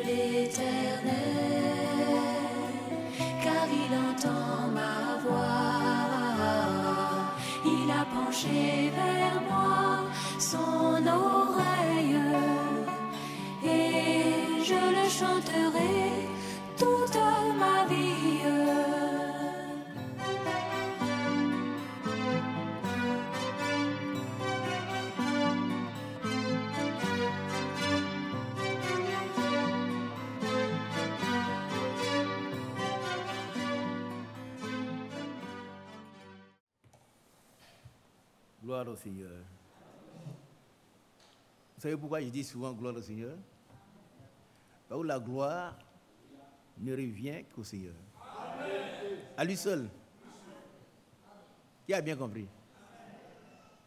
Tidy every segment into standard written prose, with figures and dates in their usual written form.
l'Éternel, car il entend ma voix. Il a penché vers moi son oreille, et je le chanterai toute ma vie. Gloire au Seigneur. Vous savez pourquoi je dis souvent gloire au Seigneur? Parce que la gloire ne revient qu'au Seigneur. Amen. À lui seul. Qui a bien compris?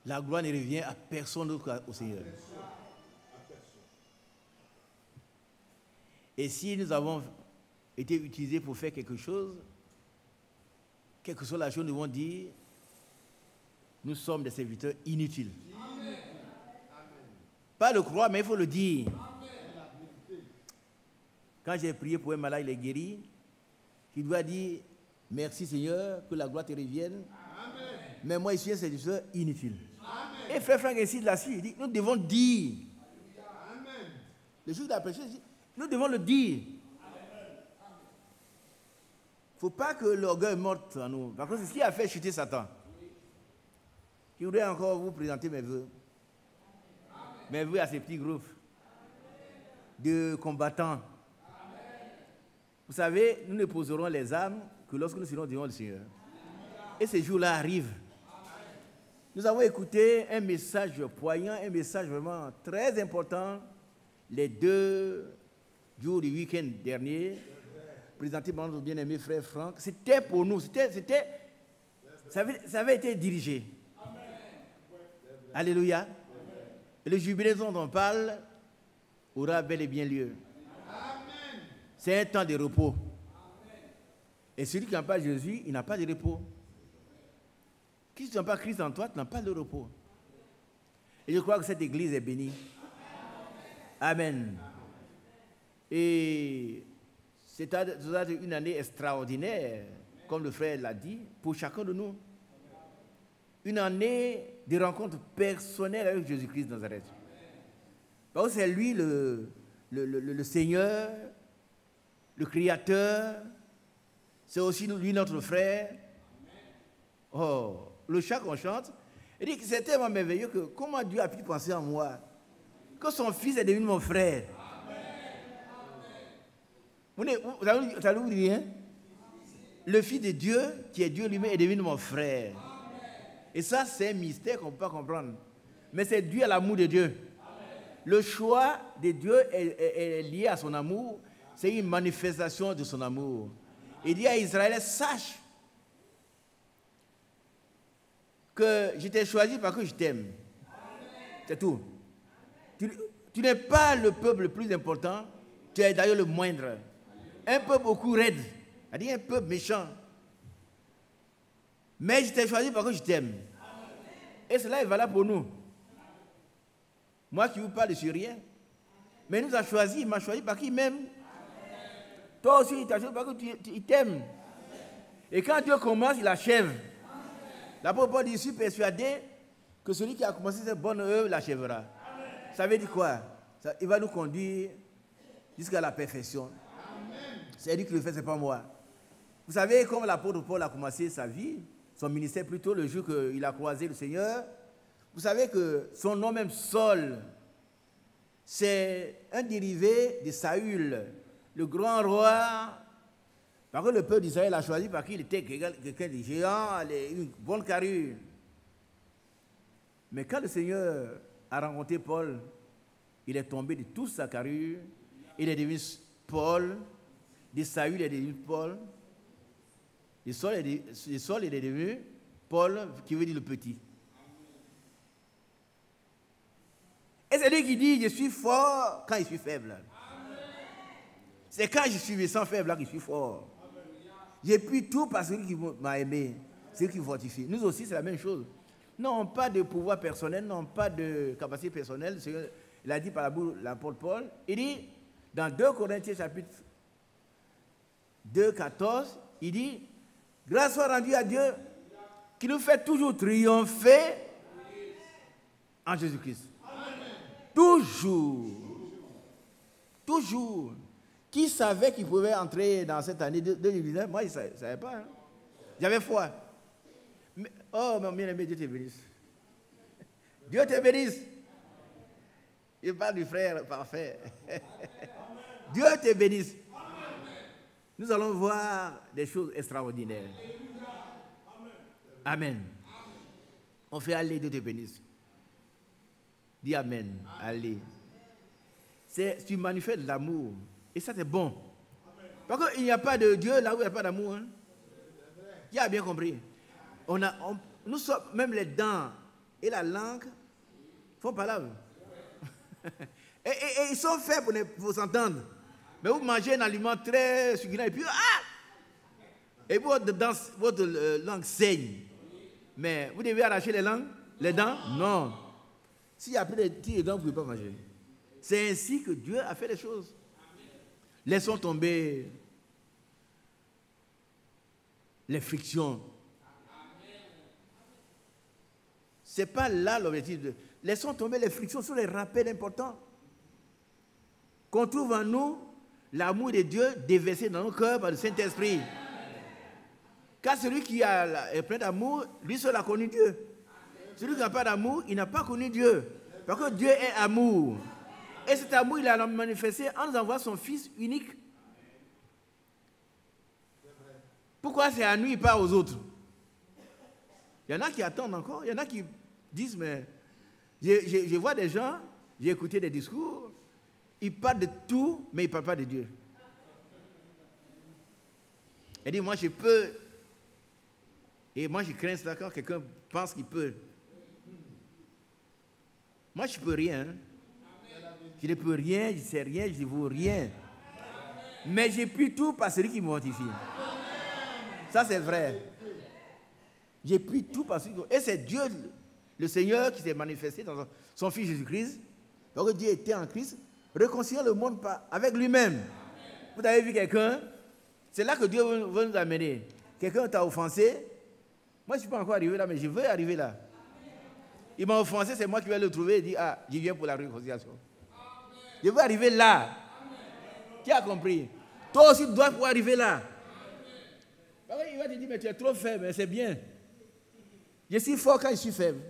La gloire ne revient à personne d'autre qu'au Seigneur. Et si nous avons été utilisés pour faire quelque chose, quelle que soit la chose, nous devons dire: nous sommes des serviteurs inutiles. Amen. Pas le croire, mais il faut le dire. Amen. Quand j'ai prié pour un malade, il est guéri, il doit dire: merci Seigneur, que la gloire te revienne. Amen. Mais moi, je suis un serviteur inutile. Amen. Et frère Franck ici, là-dessus, il dit: nous devons dire. Amen. Le jour de la prêche, nous devons le dire. Il ne faut pas que l'orgueil monte en nous. Parce que c'est ce qui a fait chuter Satan. Je voudrais encore vous présenter mes vœux. Mes vœux à ces petits groupes de combattants. Vous savez, nous ne poserons les armes que lorsque nous serons devant le Seigneur. Et ces jours-là arrivent. Nous avons écouté un message poignant, un message vraiment très important, les 2 jours du week-end dernier, présenté par notre bien-aimé frère Franck. C'était pour nous, ça avait été dirigé. Alléluia. Et le jubilé dont on parle aura bel et bien lieu. Amen. C'est un temps de repos. Amen. Et celui qui n'a pas Jésus, il n'a pas de repos. Si tu n'as pas Christ en toi, tu n'as pas de repos. Et je crois que cette église est bénie. Amen. Et c'est une année extraordinaire, comme le frère l'a dit, pour chacun de nous. Une année de rencontres personnelles avec Jésus-Christ de Nazareth. Parce que c'est lui le Seigneur, le Créateur, c'est aussi lui notre frère. Oh, le chant qu'on chante, il dit que c'est tellement merveilleux que comment Dieu a pu penser en moi, que son fils est devenu mon frère. Vous allez vous dire, hein? Le fils de Dieu, qui est Dieu lui-même, est devenu mon frère. Et ça, c'est un mystère qu'on ne peut pas comprendre. Mais c'est dû à l'amour de Dieu. Amen. Le choix de Dieu est lié à son amour. C'est une manifestation de son amour. Il dit à Israël: sache que je t'ai choisi parce que je t'aime. C'est tout. Tu n'es pas le peuple le plus important. Tu es d'ailleurs le moindre. Un peuple beaucoup raide. C'est-à-dire un peuple méchant. Mais je t'ai choisi parce que je t'aime. Et cela est valable pour nous. Moi qui vous parle, je ne suis rien. Mais il nous a choisi, il m'a choisi parce qu'il m'aime. Toi aussi, il t'a choisi parce qu'il t'aime. Et quand Dieu commence, il achève. L'apôtre Paul dit: je suis persuadé que celui qui a commencé cette bonne œuvre l'achèvera. Ça veut dire quoi? Il va nous conduire jusqu'à la perfection. C'est lui qui le fait, ce n'est pas moi. Vous savez, comme l'apôtre Paul a commencé sa vie, son ministère plutôt, le jour qu'il a croisé le Seigneur, vous savez que son nom même, Saul, c'est un dérivé de Saül, le grand roi. Parce que le peuple d'Israël a choisi parce qu'il était quelqu'un de géant, une bonne carrure. Mais quand le Seigneur a rencontré Paul, il est tombé de toute sa carrure, il est devenu Paul, de Saül il est devenu Paul. Le sol est devenu Paul, qui veut dire le petit. Et c'est lui qui dit: je suis fort quand je suis faible. C'est quand je suis me sens faible là que je suis fort. J'ai pris tout par celui qui m'a aimé, celui qui me fortifie. Nous aussi, c'est la même chose. Non, pas de pouvoir personnel, non, pas de capacité personnelle. Il a dit par la bouche l'apôtre Paul, il dit: Dans 2 Corinthiens chapitre 2, 14, il dit, grâce soit rendue à Dieu qui nous fait toujours triompher en Jésus-Christ. Toujours. Toujours. Qui savait qu'il pouvait entrer dans cette année 2019? Moi, je ne savais pas. Hein. J'avais foi. Mais, oh, mon bien-aimé, Dieu te bénisse. Dieu te bénisse. Il parle du frère parfait. Dieu te bénisse. Nous allons voir des choses extraordinaires. Amen. On fait aller, Dieu te bénisse. Dis Amen. Allez. Tu manifestes de l'amour. Et ça, c'est bon. Parce qu'il n'y a pas de Dieu là où il n'y a pas d'amour. Hein? Qui a bien compris? Nous sommes, même les dents et la langue font palabre. et ils sont faits pour s'entendre. Mais vous mangez un aliment très succulent et puis, et votre langue saigne. Mais vous devez arracher les dents? Non. S'il n'y a plus de petits dents, vous ne pouvez pas manger. C'est ainsi que Dieu a fait les choses. Laissons tomber les frictions. Ce n'est pas là l'objectif. Laissons tomber les frictions sur les rappels importants. Qu'on trouve en nous l'amour de Dieu déversé dans nos cœurs par le Saint-Esprit. Car celui qui est plein d'amour, lui seul a connu Dieu. Celui qui n'a pas d'amour, il n'a pas connu Dieu. Parce que Dieu est amour. Et cet amour, il a manifesté en nous envoyant son Fils unique. Pourquoi c'est à nous et pas aux autres? Il y en a qui attendent encore. Il y en a qui disent, mais je vois des gens, j'ai écouté des discours, ils parlent de tout, mais ils ne parlent pas de Dieu. Il dit, moi je peux. Et moi je crains ça quand quelqu'un pense qu'il peut. Moi je ne peux rien. Hein. Je ne peux rien, je ne sais rien, je ne vaux rien. Mais j'ai pu tout par celui qui me mortifie. Ça, c'est vrai. J'ai pu tout par celui qui me mortifie. Et c'est Dieu, le Seigneur, qui s'est manifesté dans son Fils Jésus-Christ. Donc Dieu était en Christ, réconciliant le monde avec lui-même. Vous avez vu quelqu'un? C'est là que Dieu veut nous amener. Quelqu'un t'a offensé. Moi, je ne suis pas encore arrivé là, mais je veux arriver là. Il m'a offensé, c'est moi qui vais le trouver et dire, je viens pour la réconciliation. Je veux arriver là. Amen. Qui a compris? Toi aussi, tu dois pouvoir arriver là. Amen. Il va te dire, mais tu es trop faible, mais c'est bien. Je suis fort quand je suis faible.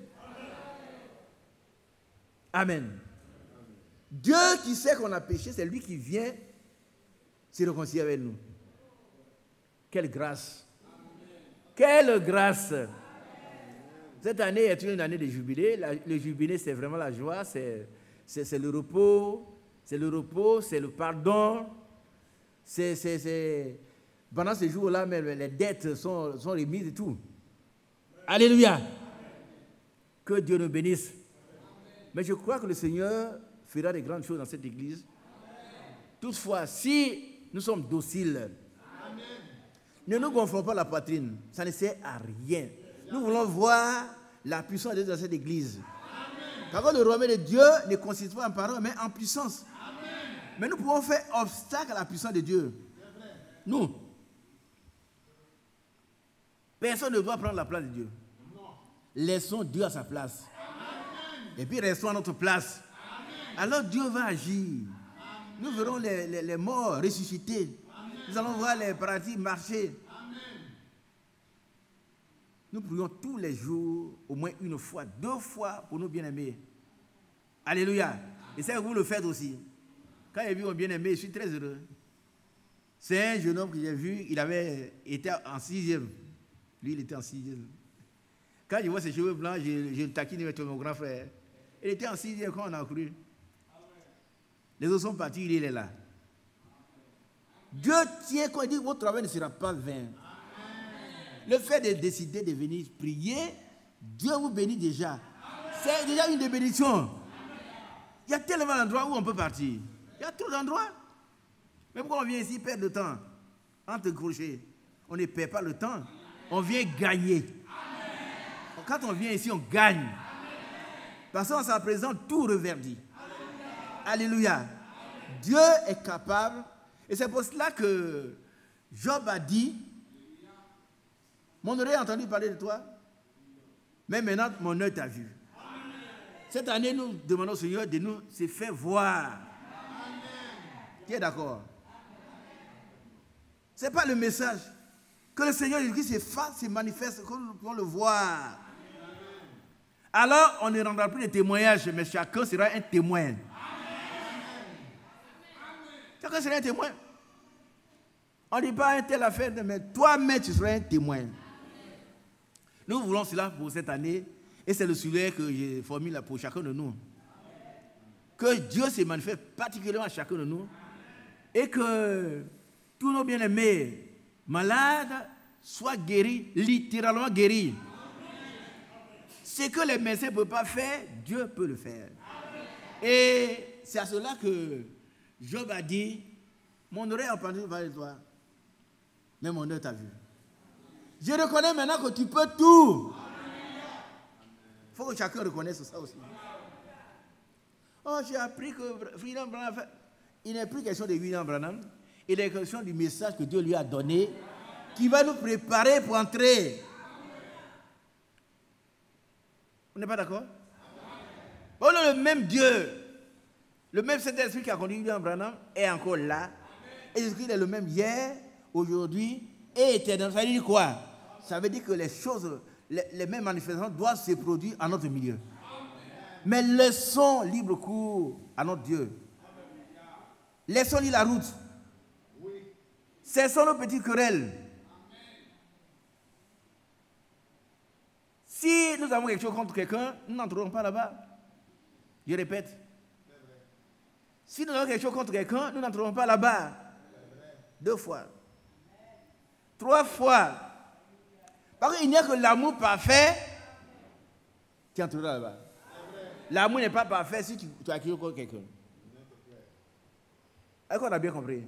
Amen. Amen. Dieu qui sait qu'on a péché, c'est lui qui vient se réconcilier avec nous. Quelle grâce. Amen. Quelle grâce. Amen. Cette année est une année de jubilé. Le jubilé, c'est vraiment la joie, c'est le repos. C'est le repos, c'est le pardon. Pendant ces jours-là, même les dettes sont remises et tout. Alléluia. Amen. Que Dieu nous bénisse. Amen. Mais je crois que le Seigneur fera de grandes choses dans cette église. Amen. Toutefois, si nous sommes dociles, amen, ne nous gonflons pas la poitrine. Ça ne sert à rien. Nous voulons voir la puissance de Dieu dans cette église. Amen. Parce que le royaume de Dieu ne consiste pas en parole, mais en puissance. Mais nous pouvons faire obstacle à la puissance de Dieu. Nous. Personne ne doit prendre la place de Dieu. Non. Laissons Dieu à sa place. Amen. Et puis restons à notre place. Amen. Alors Dieu va agir. Amen. Nous verrons les morts ressuscités. Amen. Nous allons voir les paralysés marcher. Amen. Nous prions tous les jours, au moins une fois, 2 fois pour nos bien-aimés. Alléluia. Amen. Et ça, vous le faites aussi. Quand j'ai vu mon bien-aimé, je suis très heureux. C'est un jeune homme que j'ai vu, il avait été en 6e. Lui, il était en 6e. Quand je vois ses cheveux blancs, je le taquine avec mon grand frère. Il était en 6e quand on a cru. Les autres sont partis, il est là. Dieu tient quand il dit votre travail ne sera pas vain. Le fait de décider de venir prier, Dieu vous bénit déjà. C'est déjà une bénédiction. Il y a tellement d'endroits où on peut partir. Il y a trop d'endroits. Mais pourquoi on vient ici perdre le temps? Entre crochets. On ne perd pas le temps. On vient gagner. Amen. Quand on vient ici, on gagne. Amen. Parce qu'en sa présence, tout reverdit. Alléluia. Amen. Dieu est capable. Et c'est pour cela que Job a dit, mon oreille a entendu parler de toi, mais maintenant mon œil t'a vu. Cette année, nous demandons au Seigneur de nous se faire voir. Qui est d'accord? Ce n'est pas le message. Que le Seigneur Jésus-Christ se manifeste, que nous pouvons le voir. Alors, on ne rendra plus de témoignages, mais chacun sera un témoin. Chacun sera un témoin. On ne dit pas un tel affaire, mais toi-même, tu seras un témoin. Nous voulons cela pour cette année, et c'est le sujet que j'ai formulé pour chacun de nous. Que Dieu se manifeste particulièrement à chacun de nous, et que tous nos bien-aimés malades soient guéris, littéralement guéris. Ce que les médecins ne peuvent pas faire, Dieu peut le faire. Et c'est à cela que Job a dit, mon oreille a entendu parler de toi, mais mon œil t'a vu. Je reconnais maintenant que tu peux tout. Il faut que chacun reconnaisse ça aussi. Oh, j'ai appris que William Branham, il n'est plus question de William Branham, il est question du message que Dieu lui a donné, qui va nous préparer pour entrer. On n'est pas d'accord? Bon, le même Dieu, le même Saint-Esprit qui a conduit William Branham est encore là. Et Jésus-Christ est le même hier, aujourd'hui et éternellement. Ça veut dire quoi? Ça veut dire que les choses, les mêmes manifestations doivent se produire en notre milieu. Mais laissons libre cours à notre Dieu. Laissons-lui la route. Cessons nos petites querelles. Si nous avons quelque chose contre quelqu'un, nous n'entrerons pas là-bas. Je répète. Si nous avons quelque chose contre quelqu'un, nous n'entrerons pas là-bas. 2 fois. 3 fois. Parce qu'il n'y a que l'amour parfait qui entrera là-bas. L'amour n'est pas parfait si tu as quelque chose contre quelqu'un. Est-ce qu'on a bien compris?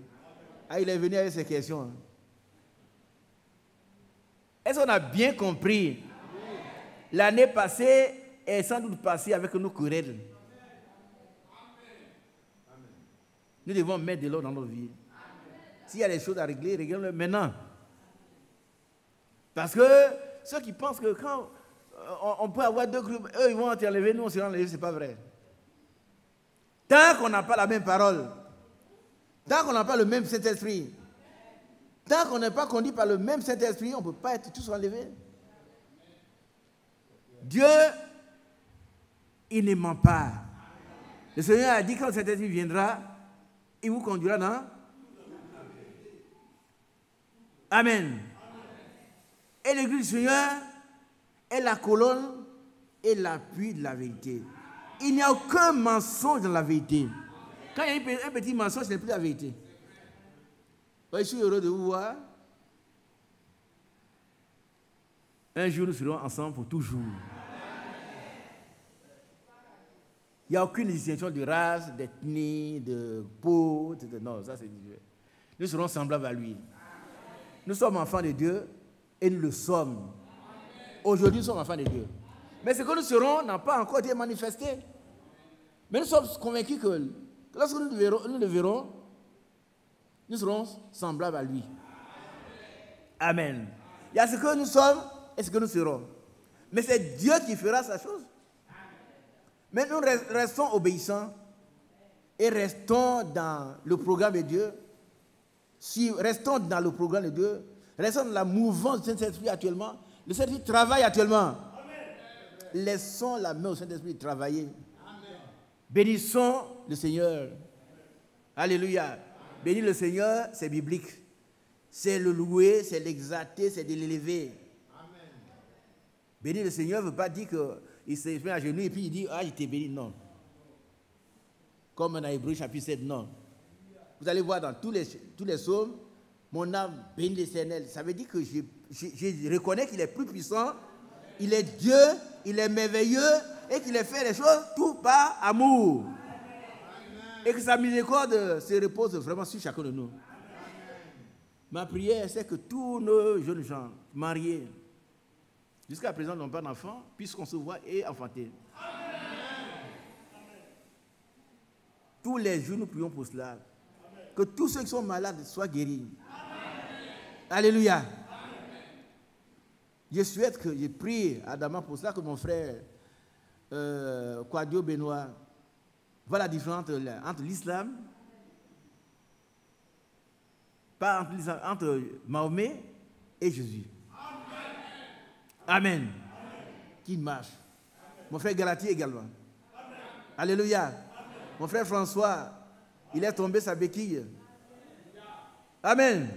Ah, il est venu avec ces questions. Est-ce qu'on a bien compris? L'année passée est sans doute passée avec nos querelles. Nous devons mettre de l'ordre dans nos vies. S'il y a des choses à régler, réglons-les maintenant. Parce que ceux qui pensent que quand on peut avoir 2 groupes, eux ils vont t'enlever, nous on sera enlevés, ce n'est pas vrai. Tant qu'on n'a pas la même parole, tant qu'on n'a pas le même Saint-Esprit, tant qu'on n'est pas conduit par le même Saint-Esprit, on ne peut pas être tous enlevés. Dieu, il ne ment pas. Le Seigneur a dit quand le Saint-Esprit viendra, il vous conduira dans. Amen. Et l'Église du Seigneur est la colonne et l'appui de la vérité. Il n'y a aucun mensonge dans la vérité. Quand il y a un petit mensonge, ce n'est plus la vérité. Je suis heureux de vous voir. Un jour, nous serons ensemble pour toujours. Il n'y a aucune distinction de race, d'ethnie, de peau. Non, ça c'est Dieu. Nous serons semblables à lui. Nous sommes enfants de Dieu et nous le sommes. Aujourd'hui, nous sommes enfants de Dieu. Mais ce que nous serons n'a pas encore été manifesté. Mais nous sommes convaincus que lorsque nous le verrons, nous serons semblables à lui. Amen. Il y a ce que nous sommes et ce que nous serons. Mais c'est Dieu qui fera sa chose. Mais nous restons obéissants et restons dans le programme de Dieu. Si restons dans le programme de Dieu, restons dans la mouvance du Saint-Esprit actuellement. Le Saint-Esprit travaille actuellement. Amen. Laissons la main au Saint-Esprit travailler. Amen. Bénissons le Seigneur. Alléluia. Amen. Bénir le Seigneur, c'est biblique. C'est le louer, c'est l'exalter, c'est de l'élever. Bénir le Seigneur ne veut pas dire qu'il se met à genoux et puis il dit « Ah, je t'ai béni ». Non. Comme dans Hébreux chapitre 7, non. Vous allez voir dans tous les psaumes, mon âme bénit l'Éternel. Ça veut dire que je reconnais qu'il est plus puissant, il est Dieu, il est merveilleux et qu'il a fait les choses tout par amour. Et que sa miséricorde se repose vraiment sur chacun de nous. Ma prière, c'est que tous nos jeunes gens mariés, jusqu'à présent n'ont pas d'enfants, puissent concevoir et enfanter. Tous les jours, nous prions pour cela. Que tous ceux qui sont malades soient guéris. Alléluia. Je souhaite que je prie ardemment pour cela, que mon frère Kwadio Benoît voit la différence entre l'islam, pas entre Mahomet et Jésus. Amen. Qu'il marche. Mon frère Galati également. Alléluia. Mon frère François, il est tombé sa béquille. Amen.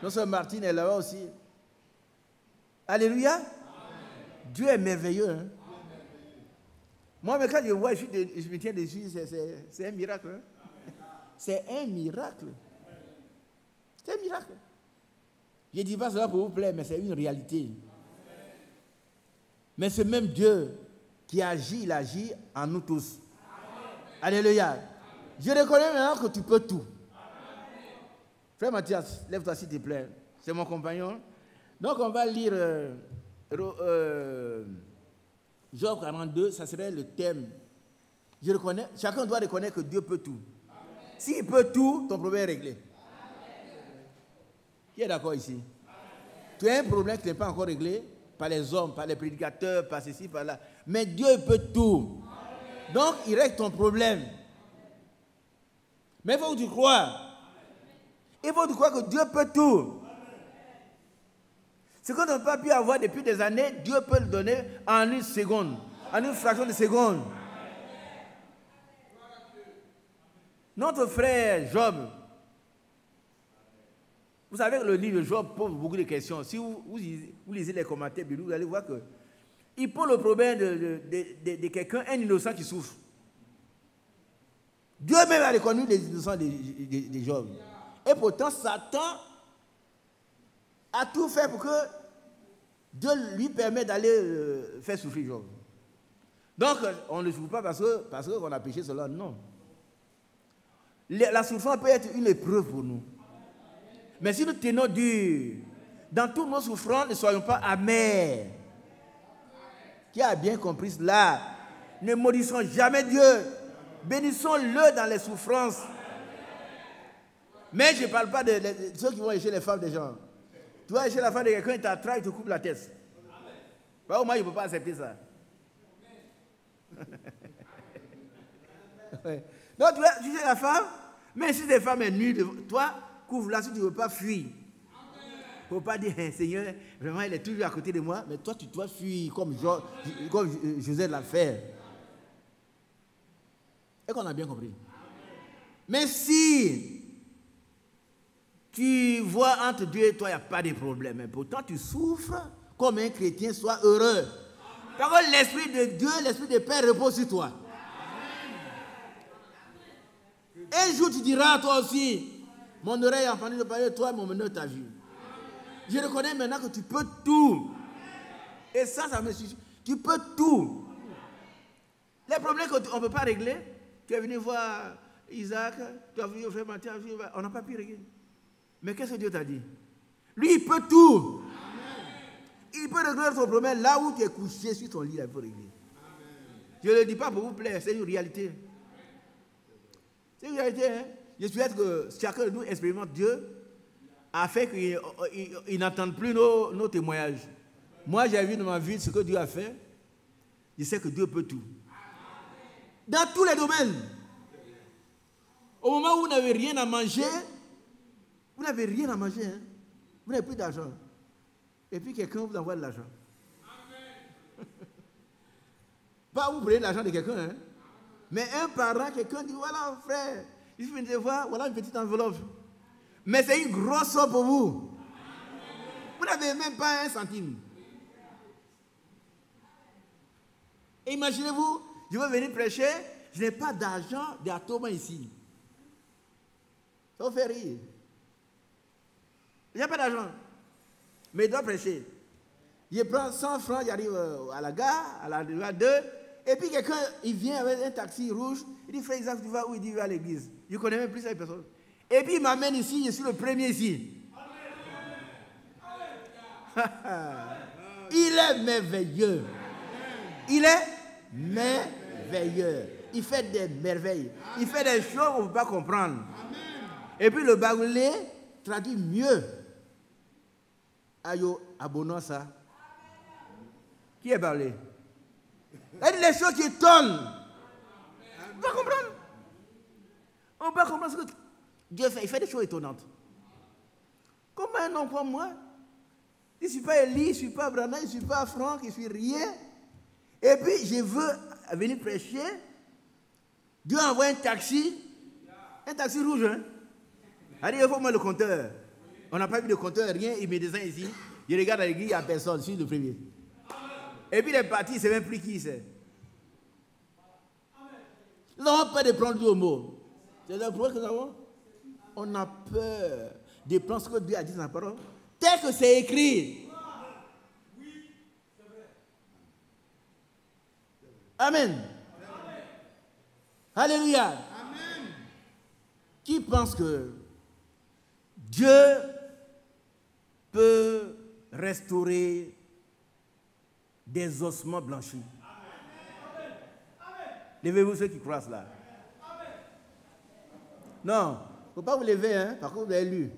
Notre soeur Martine est là-bas aussi. Alléluia. Dieu est merveilleux. Hein? Moi, mais quand je vois, je me tiens dessus, c'est un miracle. Hein? C'est un miracle. C'est un miracle. Je ne dis pas cela pour vous plaire, mais c'est une réalité. Mais ce même Dieu qui agit, il agit en nous tous. Alléluia. Je reconnais maintenant que tu peux tout. Frère Mathias, lève-toi s'il te plaît. C'est mon compagnon. Donc on va lire Job 42, ça serait le thème. Je reconnais, chacun doit reconnaître que Dieu peut tout. S'il peut tout, ton problème est réglé. Qui est d'accord ici? Tu as un problème qui n'est pas encore réglé par les hommes, par les prédicateurs, par ceci, par là. Mais Dieu peut tout. Donc il règle ton problème. Mais il faut que tu crois. Il faut que tu crois que Dieu peut tout. Ce qu'on n'a pas pu avoir depuis des années, Dieu peut le donner en une seconde, en une fraction de seconde. Notre frère Job, vous savez que le livre de Job pose beaucoup de questions. Si vous lisez les commentaires, vous allez voir qu'il pose le problème de quelqu'un, un innocent qui souffre. Dieu même a reconnu les innocents de Job. Et pourtant, Satan a tout fait pour que Dieu lui permette d'aller faire souffrir Job. Donc, on ne souffre pas parce qu'on a péché cela, non. La souffrance peut être une épreuve pour nous. Mais si nous tenons dur, dans toutes nos souffrances, ne soyons pas amers. Qui a bien compris cela? Ne maudissons jamais Dieu. Bénissons-le dans les souffrances. Mais je ne parle pas de ceux qui vont chez les femmes des gens. Tu vas chez la femme de quelqu'un, il t'attrape, il te coupe la tête. Bah, au moins, je ne peux pas accepter ça. Ouais. Donc, tu vas chez la femme, mais si cette femme est nue, toi, couvre-la si tu ne veux pas fuir. Il ne faut pas dire, hey, Seigneur, vraiment, elle est toujours à côté de moi, mais toi, tu dois fuir comme Joseph l'a fait. Et qu'on a bien compris. Mais si tu vois entre Dieu et toi, il n'y a pas de problème. Mais pourtant, tu souffres comme un chrétien, sois heureux. Parce que l'Esprit de Dieu, l'Esprit de Père repose sur toi. Un jour, tu diras à toi aussi, mon oreille a entendu parler de toi, mon meneur t'a vu. Je reconnais maintenant que tu peux tout. Et ça me suffit. Tu peux tout. Les problèmes qu'on ne peut pas régler, tu es venu voir Isaac, tu as vu frère Mathieu, on n'a pas pu régler. Mais qu'est-ce que Dieu t'a dit? Lui, il peut tout. Amen. Il peut régler ton problème là où tu es couché sur ton lit, il peut régler. Amen. Je ne le dis pas pour vous plaire, c'est une réalité. C'est une réalité. Hein? Je souhaite que chacun de nous expérimente Dieu afin qu'il n'entende plus nos témoignages. Moi, j'ai vu dans ma vie ce que Dieu a fait. Je sais que Dieu peut tout. Dans tous les domaines. Au moment où vous n'avez rien à manger, vous n'avez rien à manger, hein? Vous n'avez plus d'argent. Et puis quelqu'un vous envoie de l'argent. Pas vous prenez l'argent de quelqu'un, hein? Mais un parent, quelqu'un dit, voilà frère, il faut venir voir, voilà une petite enveloppe. Mais c'est une grosse somme pour vous. Vous n'avez même pas un centime. Et imaginez-vous, je veux venir prêcher, je n'ai pas d'argent d'atome ici. Ça vous fait rire. Il n'y a pas d'argent. Mais il doit prêcher. Je prends 100 francs, j'arrive à la gare, à la 2, et puis quelqu'un, il vient avec un taxi rouge, il dit, frère Isaac, tu vas où? Il dit, il va à l'église. Je ne connais même plus cette personne. Et puis il m'amène ici, je suis le premier ici. Il est merveilleux. Il est merveilleux. Il fait des merveilles. Il fait des choses qu'on ne peut pas comprendre. Et puis le baoulé traduit mieux. Ayo, abonnons ça. Qui est baoulé? Il y a des choses qui étonnent. On ne peut pas comprendre. On ne peut pas comprendre ce que Dieu fait. Il fait des choses étonnantes. Comment un homme comme moi? Je ne suis pas Élie, je ne suis pas Branham, je ne suis pas Franck, je ne suis rien. Et puis je veux venir prêcher. Dieu envoie un taxi rouge. Hein? Allez, il faut moi le compteur. On n'a pas vu de compteur, rien, il me descend ici. Je regarde à l'église, il n'y a personne, je suis le premier. Et puis il est parti, il ne sait même plus qui c'est. Nous n'avons pas de prendre Dieu au mot. C'est le problème que nous avons. On a peur de prendre ce que Dieu a dit dans la parole. Tel que c'est écrit. Amen. Alléluia. Amen. Qui pense que Dieu peut restaurer des ossements blanchis? Levez-vous ceux qui croient cela. Non, il ne faut pas vous lever, hein, par contre vous avez lu.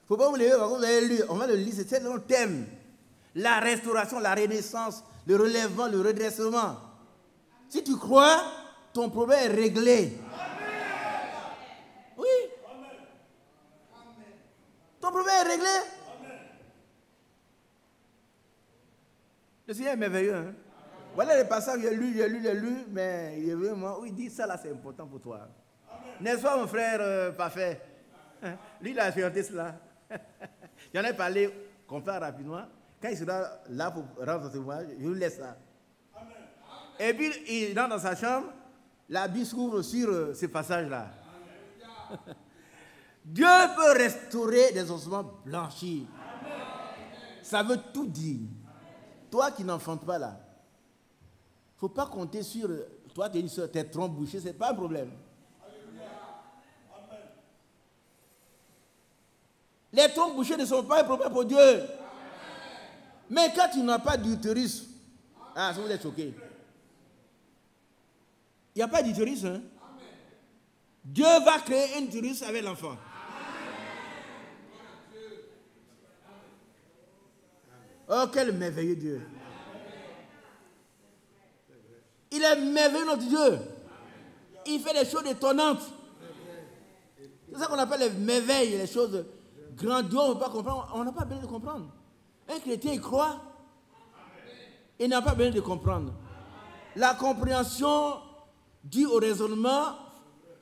Il ne faut pas vous lever, par contre vous avez lu. On va le lire, c'est le thème. La restauration, la renaissance, le relèvement, le redressement. Si tu crois, ton problème est réglé. Amen. Oui. Amen. Ton problème est réglé. Amen. Le Seigneur est merveilleux. Hein? Voilà les passages que j'ai lu, mais il y a vraiment où il dit ça là c'est important pour toi. N'est-ce pas mon frère parfait? Lui il a expérimenté cela. J'en ai parlé, qu'on parle rapidement. Quand il sera là pour rendre son témoignage, je lui laisse ça. Amen. Et puis, il rentre dans sa chambre, la Bible s'ouvre sur ce passage-là. Dieu peut restaurer des ossements blanchis. Amen. Ça veut tout dire. Toi qui n'enfantes pas là, il ne faut pas compter sur toi, tes trompes bouchées, ce n'est pas un problème. Amen. Les trompes bouchées ne sont pas un problème pour Dieu. Mais quand tu n'as pas d'utérus, ça vous êtes choqué. Il n'y a pas d'utérus, hein? Dieu va créer un utérus avec l'enfant. Oh, quel merveilleux Dieu. Il est merveilleux notre Dieu. Il fait des choses étonnantes. C'est ça qu'on appelle les merveilles, les choses grandioses, on ne peut pas comprendre. On n'a pas besoin de comprendre. Un chrétien, il croit. Il n'a pas besoin de comprendre. La compréhension due au raisonnement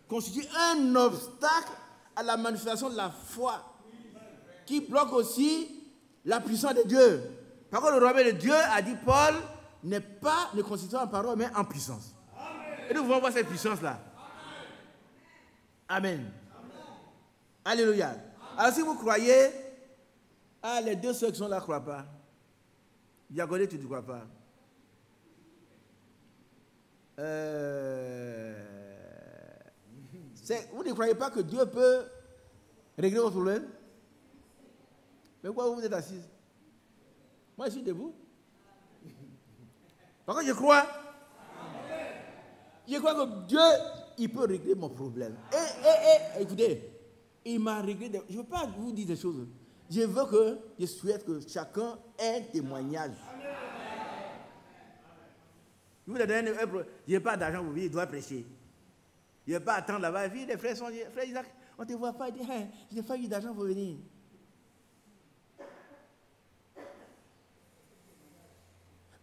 constitue un obstacle à la manifestation de la foi qui bloque aussi la puissance de Dieu. Par contre, le royaume de Dieu, a dit Paul, ne consiste pas en parole, mais en puissance. Amen. Et nous pouvons voir cette puissance-là. Amen. Amen. Alléluia. Amen. Alors si vous croyez, les deux sœurs qui sont là ne croient pas. Diaconé, tu ne crois pas. Vous ne croyez pas que Dieu peut régler votre problème? Mais pourquoi vous êtes assise? Moi, je suis debout. Par contre, je crois. Je crois que Dieu, il peut régler mon problème. Et écoutez, il m'a réglé. Je ne veux pas vous dire des choses. Je souhaite que chacun ait un témoignage. Je vous donne je n'ai pas d'argent pour vivre, je dois prêcher. Je ne vais pas attendre là-bas. Les frères sont dit, frère Isaac, on ne te voit pas. Il dit, hey, je n'ai pas eu d'argent pour venir.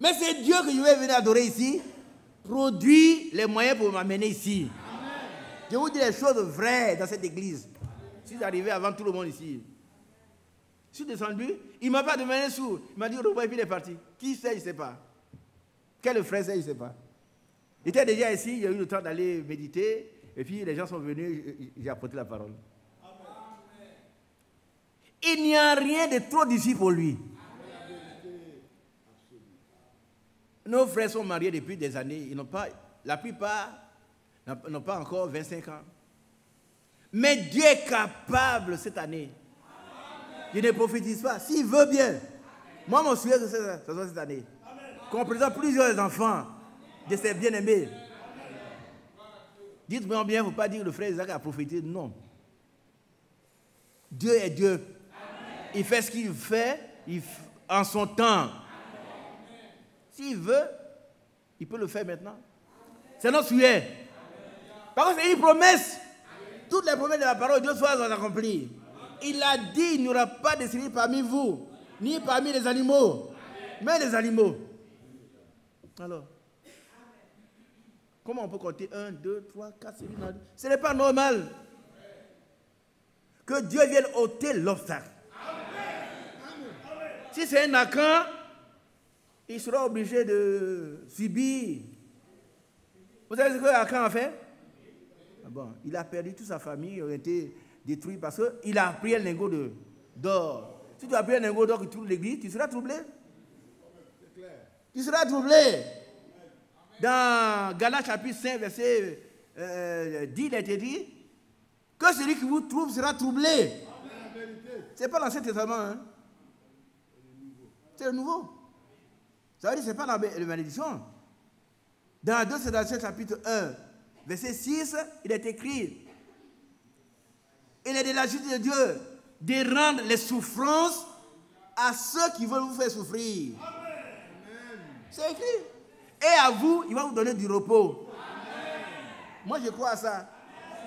Mais c'est Dieu que je vais venir adorer ici, produit les moyens pour m'amener ici. Amen. Je vous dis les choses vraies dans cette église. Je suis arrivé avant tout le monde ici. Je suis descendu, il ne m'a pas demandé sous. Il m'a dit, revois, et puis il est parti. Qui sait, je ne sais pas. Quel frère sait, je ne sais pas. Il était déjà ici, il a eu le temps d'aller méditer, et puis les gens sont venus, j'ai apporté la parole. Amen. Il n'y a rien de trop difficile pour lui. Nos frères sont mariés depuis des années. Ils n'ont pas, la plupart n'ont pas encore 25 ans. Mais Dieu est capable cette année. Je ne prophétise pas. S'il veut bien. Moi, mon souhait, c'est ça soit cette année. qu'on présente plusieurs enfants de ses bien-aimés. Dites-moi bien, il ne faut pas dire que le frère Isaac a prophétisé. Non. Dieu est Dieu. Amen. Il fait ce qu'il fait en son temps. S'il veut, il peut le faire maintenant. C'est notre souhait. Par contre, c'est une promesse. Toutes les promesses de la parole de Dieu soient accomplies. Il a dit, il n'y aura pas de série parmi vous, ni parmi les animaux, mais les animaux. Alors, comment on peut compter 1, 2, 3, 4, 5, 6, 9? Ce n'est pas normal que Dieu vienne ôter l'obstacle. Si c'est un Akan, il sera obligé de subir. Vous savez ce que Akan a fait? Ah bon, il a perdu toute sa famille, il a été détruit parce qu'il a pris un lingot d'or. Si tu as pris un lingot d'or qui trouve l'église, tu seras troublé. Tu seras troublé. Dans Galates chapitre 5, verset 10, il a été dit que celui qui vous trouve sera troublé. Ce n'est pas l'Ancien Testament. Hein? C'est le Nouveau. Ça veut dire que ce n'est pas la malédiction. Dans 2 Thessaloniciens chapitre 1, verset 6, il est écrit: il est de la justice de Dieu de rendre les souffrances à ceux qui veulent vous faire souffrir. C'est écrit. Et à vous, il va vous donner du repos. Amen. Moi, je crois à ça.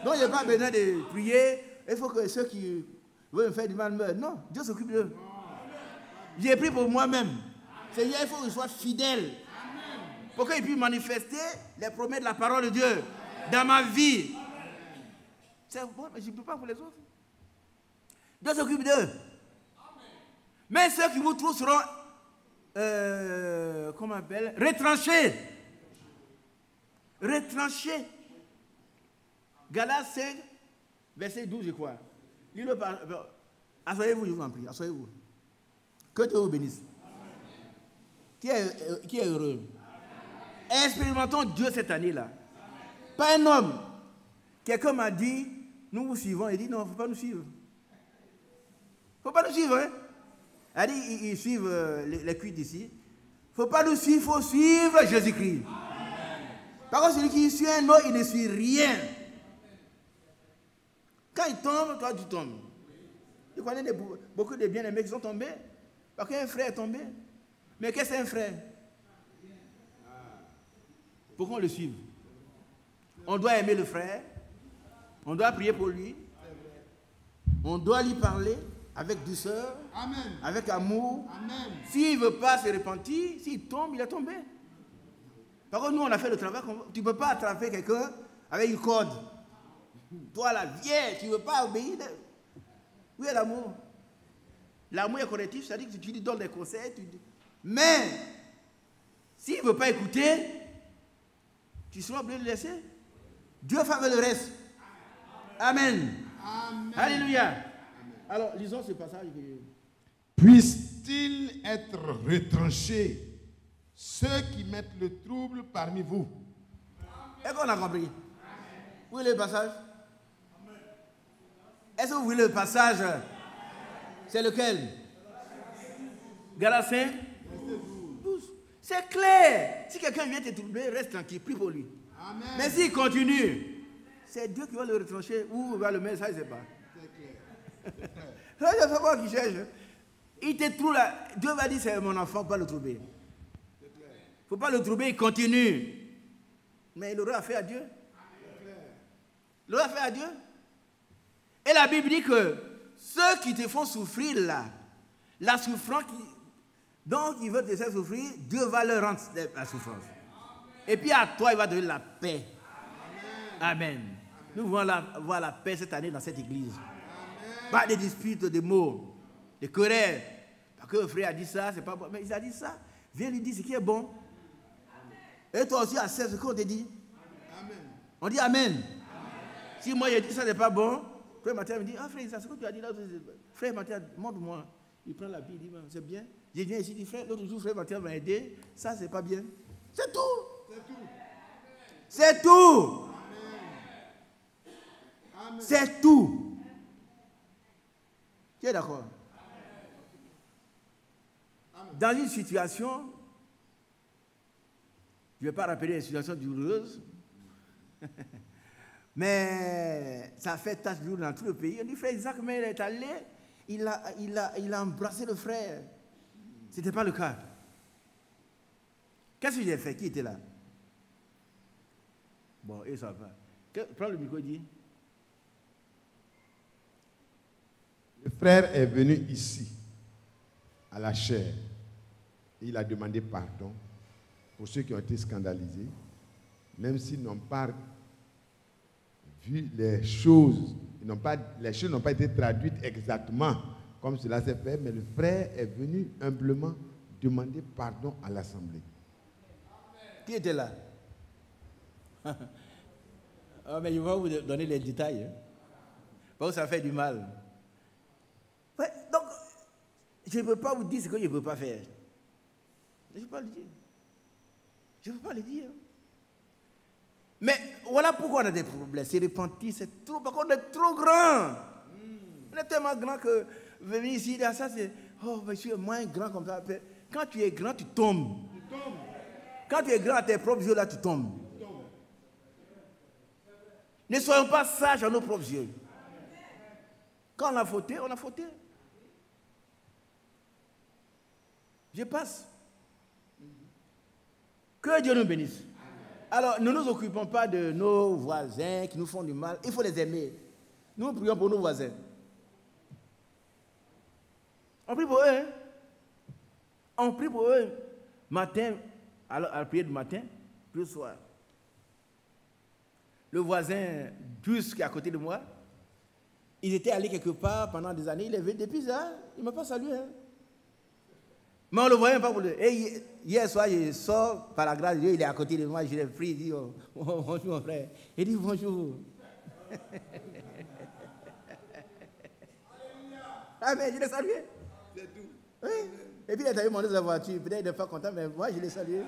Donc, je n'ai pas besoin de prier. Il faut que ceux qui veulent me faire du mal meurent. Non, Dieu s'occupe d'eux. J'ai pris pour moi-même. Seigneur, il faut que je sois fidèle. Pour qu'il puisse manifester les promesses de la parole de Dieu dans ma vie. C'est bon, mais je ne peux pas pour les autres. Dieu s'occupe d'eux. Mais ceux qui vous trouvent seront comment on appelle? Retranchés. Retranchés. Galates 5, verset 12, je crois. Asseyez-vous, je vous en prie. Asseyez-vous. Que Dieu vous bénisse. Qui est heureux? Expérimentons Dieu cette année-là. Pas un homme. Quelqu'un m'a dit, nous vous suivons. Il dit, non, il ne faut pas nous suivre. Il ne faut pas nous suivre, hein? Elle dit, ils suivent les cuites d'ici. Il ne faut pas nous suivre, il faut suivre Jésus-Christ. Par contre, celui qui suit un autre, il ne suit rien. Quand il tombe, toi tu tombes. Je connais beaucoup de bien-aimés qui sont tombés. Parce qu'un frère est tombé. Mais qu'est-ce qu'un frère? Pourquoi on le suive? On doit aimer le frère. On doit prier pour lui. On doit lui parler avec douceur, amen, avec amour. S'il ne veut pas se repentir, s'il tombe, il est tombé. Par contre, nous, on a fait le travail. Tu ne peux pas attraper quelqu'un avec une corde. Toi, la vieille, tu ne veux pas obéir. Où est l'amour? L'amour est correctif, c'est-à-dire que tu lui donnes des conseils. Mais, s'il ne veut pas écouter, tu seras obligé de le laisser. Dieu fait le reste. Amen. Amen. Alléluia. Alors, lisons ce passage. Puissent-ils être retranchés, ceux qui mettent le trouble parmi vous? Est-ce qu'on a compris? Où est le passage? Est-ce que vous voulez le passage? C'est lequel? Galates 5, 12. C'est clair. Si quelqu'un vient te troubler, reste tranquille, prie pour lui. Amen. Mais s'il continue, c'est Dieu qui va le retrancher ou va le mettre, ça, je ne sais pas. Ça, c'est pas moi qui cherche. Il te trouve là. Dieu va dire, c'est mon enfant, il ne faut pas le troubler. Il ne faut pas le troubler, il continue. Mais il aura affaire à Dieu. Il aura affaire à Dieu. Et la Bible dit que ceux qui te font souffrir là, la souffrance donc ils veulent te faire souffrir, Dieu va leur rendre la souffrance. Et puis à toi, il va donner la paix. Amen. Nous voulons voir la paix cette année dans cette église. Pas de disputes, de mots, de querelles. Parce que le frère a dit ça, c'est pas bon. Mais il a dit ça. Viens lui dire ce qui est bon. Et toi aussi, accepte ce qu'on te dit. Amen. On dit Amen. Amen. Si moi, j'ai dit ça, c'est pas bon, frère Mathieu me dit, ah frère, c'est ce que tu as dit là. Frère Mathieu, montre-moi. Il prend la Bible, il dit, c'est bien. Je viens ici, il dit, frère, l'autre jour, frère Mathieu m'a aidé. Ça, c'est pas bien. C'est tout. C'est tout. C'est tout. Amen. C'est tout. Tu es d'accord? Dans une situation, Je ne vais pas rappeler les situations douloureuses. Mais ça fait tache d'huile dans tout le pays. On dit, frère Isaac, mais il est allé, il a embrassé le frère. Ce n'était pas le cas. Qu'est-ce que j'ai fait? Qui était là? Bon, et ça va. Prends le micro et dis. Le frère est venu ici, à la chaire, et il a demandé pardon pour ceux qui ont été scandalisés, même s'ils n'ont pas vu les choses, les choses n'ont pas été traduites exactement comme cela s'est fait, mais le frère est venu humblement demander pardon à l'assemblée. Qui était là? Oh, mais je vais vous donner les détails. Parce que ça fait du mal. Ouais, donc, je ne peux pas vous dire ce que je ne peux pas faire. Je ne peux pas le dire. Je ne peux pas le dire. Mais voilà pourquoi on a des problèmes. C'est repenti, c'est trop. Parce qu'on est trop grand. On est tellement grand que venir ici, là, ça c'est. Oh, je suis moins grand comme ça. Quand tu es grand, tu tombes. Quand tu es grand à tes propres yeux, là, tu tombes. Ne soyons pas sages à nos propres yeux. Quand on a fauté, on a fauté. Je passe. Que Dieu nous bénisse. Alors, ne nous occupons pas de nos voisins qui nous font du mal. Il faut les aimer. Nous prions pour nos voisins. On prie pour eux. Hein? On prie pour eux. Matin, à la prière du matin, puis le soir. Le voisin Bus qui est à côté de moi, il était allé quelque part pendant des années. Il est venu depuis ça. Il ne m'a pas salué. Hein? Mais on ne le voyait pas pour le. Et hier soir, je sors par la grâce de Dieu, il est à côté de moi, je l'ai pris, il dit oh, bonjour mon frère. Il dit bonjour. Ah mais je l'ai salué. C'est tout. Oui. Et puis il est allé monter sa voiture, peut-être il n'est pas content, mais moi je l'ai salué.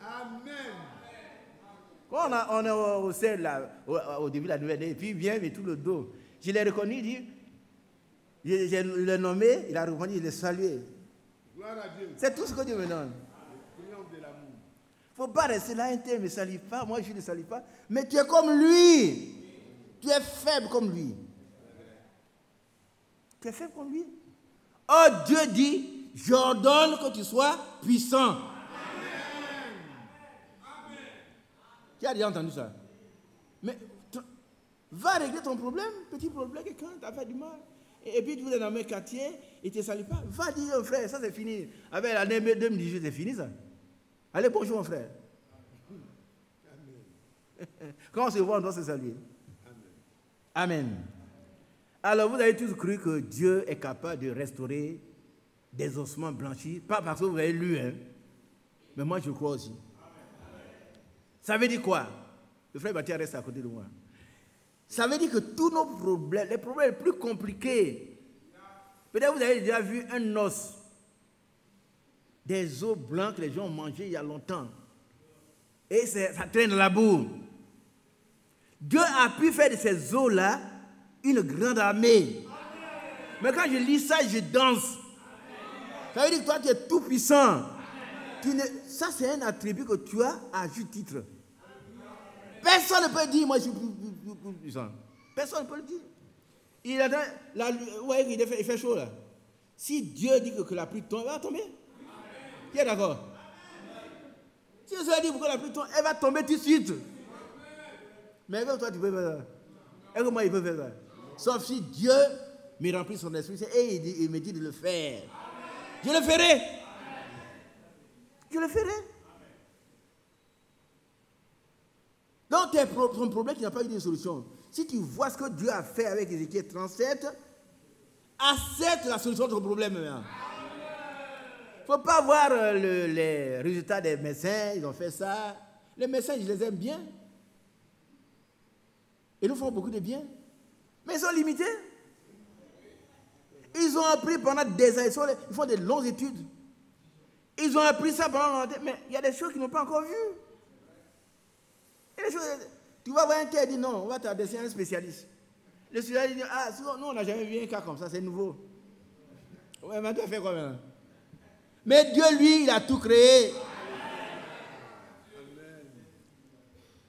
Amen. Quand on est au ciel, là, au début de la nouvelle année, et puis il vient, mais tout le dos. Je l'ai reconnu, il dit. Je l'ai nommé, il a répondu, il l'ai salué. Gloire à Dieu. C'est tout ce que Dieu me donne. Il ne faut pas rester là, un tel ne me salue pas, moi je ne le salue pas. Mais tu es comme lui. Tu es faible comme lui. Tu es faible comme lui. Oh, Dieu dit, j'ordonne que tu sois puissant. Amen. Qui a déjà entendu ça? Mais va régler ton problème, petit problème, quelqu'un t'a fait du mal. Et puis tu es dans mes quartiers, il ne te salue pas. Va dire, frère, ça c'est fini. Avec l'année 2018, c'est fini ça. Allez, bonjour mon frère. Amen. Quand on se voit, on doit se saluer. Amen. Amen. Alors vous avez tous cru que Dieu est capable de restaurer des ossements blanchis. Pas parce que vous avez lu, hein. Mais moi je crois aussi. Ça veut dire quoi? Le frère Baptiste reste à côté de moi. Ça veut dire que tous nos problèmes, les problèmes les plus compliqués, peut-être vous avez déjà vu un os, des os blancs que les gens ont mangés il y a longtemps, et ça traîne dans la boue. Dieu a pu faire de ces os-là une grande armée. Mais quand je lis ça, je danse. Ça veut dire que toi, tu es tout puissant. Ça, c'est un attribut que tu as à juste titre. Personne ne peut dire, moi je suis plus puissant. Personne ne peut le dire. Il fait chaud là. Si Dieu dit que la pluie tombe, elle va tomber. Qui est d'accord? Si Dieu dit que la pluie tombe, elle va tomber tout de suite. Mais est-ce que toi tu peux faire ça? Est-ce que moi il peut faire ça? Sauf si Dieu me remplit son esprit et il me dit de le faire. Je le ferai. Je le ferai. Donc, ton problème qui n'a pas eu de solution. Si tu vois ce que Dieu a fait avec Ézéchiel 37, accepte la solution de ton problème. Il ne faut pas voir les résultats des médecins, ils ont fait ça. Les médecins, je les aime bien. Ils nous font beaucoup de bien. Mais ils sont limités. Ils ont appris pendant des années, ils font des longues études. Ils ont appris ça pendant longtemps, mais il y a des choses qu'ils n'ont pas encore vues. Tu vas voir un tel et dit non, on va t'adresser à un spécialiste. Le spécialiste dit, nous on n'a jamais vu un cas comme ça, c'est nouveau. Ouais, mais tu as fait quoi maintenant? Mais Dieu, lui, il a tout créé.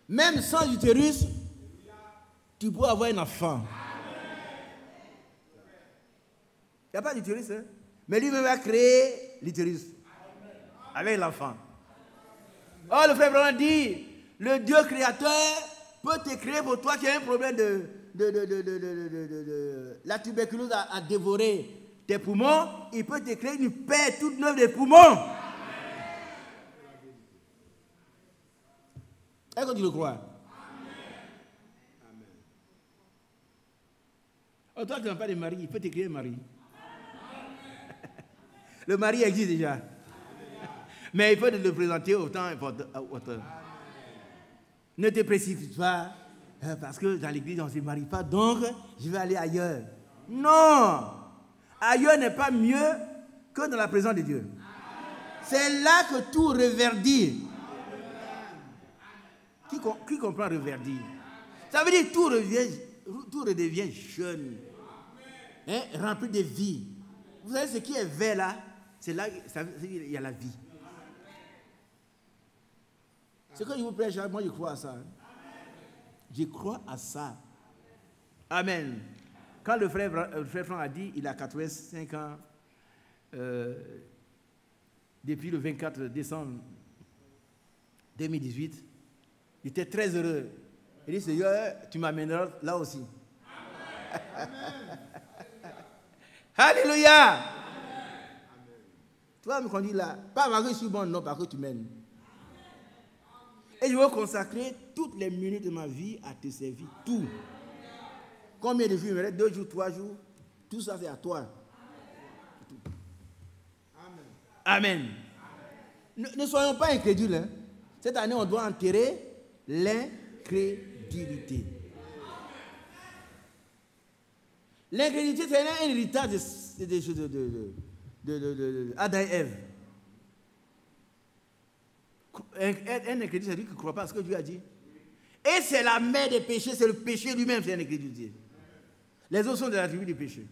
Même sans utérus, tu peux avoir un enfant. Il n'y a pas d'utérus, hein? Mais lui-même a créé l'utérus avec l'enfant. Oh, le frère Branham dit, le Dieu créateur peut te créer pour toi qui as un problème de la tuberculose à dévorer tes poumons. Il peut te créer une paix toute neuve des poumons. Est-ce que tu le crois? Oh, toi, tu n'as pas de mari, il peut te créer un mari. Le mari existe déjà. Mais il faut te le présenter autant important. Ne te précipite pas, parce que dans l'église, on ne se marie pas, donc je vais aller ailleurs. Non! Ailleurs n'est pas mieux que dans la présence de Dieu. C'est là que tout reverdit. Qui comprend reverdir? Ça veut dire que tout redevient jeune, hein, rempli de vie. Vous savez ce qui est vert là? C'est là qu'il y a la vie. C'est que je vous prêche, moi je crois à ça. Je crois à ça. Amen. Quand le frère Franck a dit, il a 85 ans, depuis le 24 décembre 2018, il était très heureux. Il dit, Seigneur, tu m'amèneras là aussi. Alléluia. Tu vas me conduire là. Pas parce que je suis bon, non, parce que tu m'aimes. Et je veux consacrer toutes les minutes de ma vie à te servir. Tout. Combien de jours il me reste? 2 jours, 3 jours. Tout ça, c'est à toi. Amen. Amen. Ne soyons pas incrédules. Hein. Cette année, on doit enterrer l'incrédulité. L'incrédulité, c'est un héritage d'Adam et Ève. Un incrédule, c'est lui qui ne croit pas à ce que Dieu a dit. Et c'est la mère des péchés, c'est le péché lui-même, c'est l'incrédulité. Les autres sont de la tribu du péché.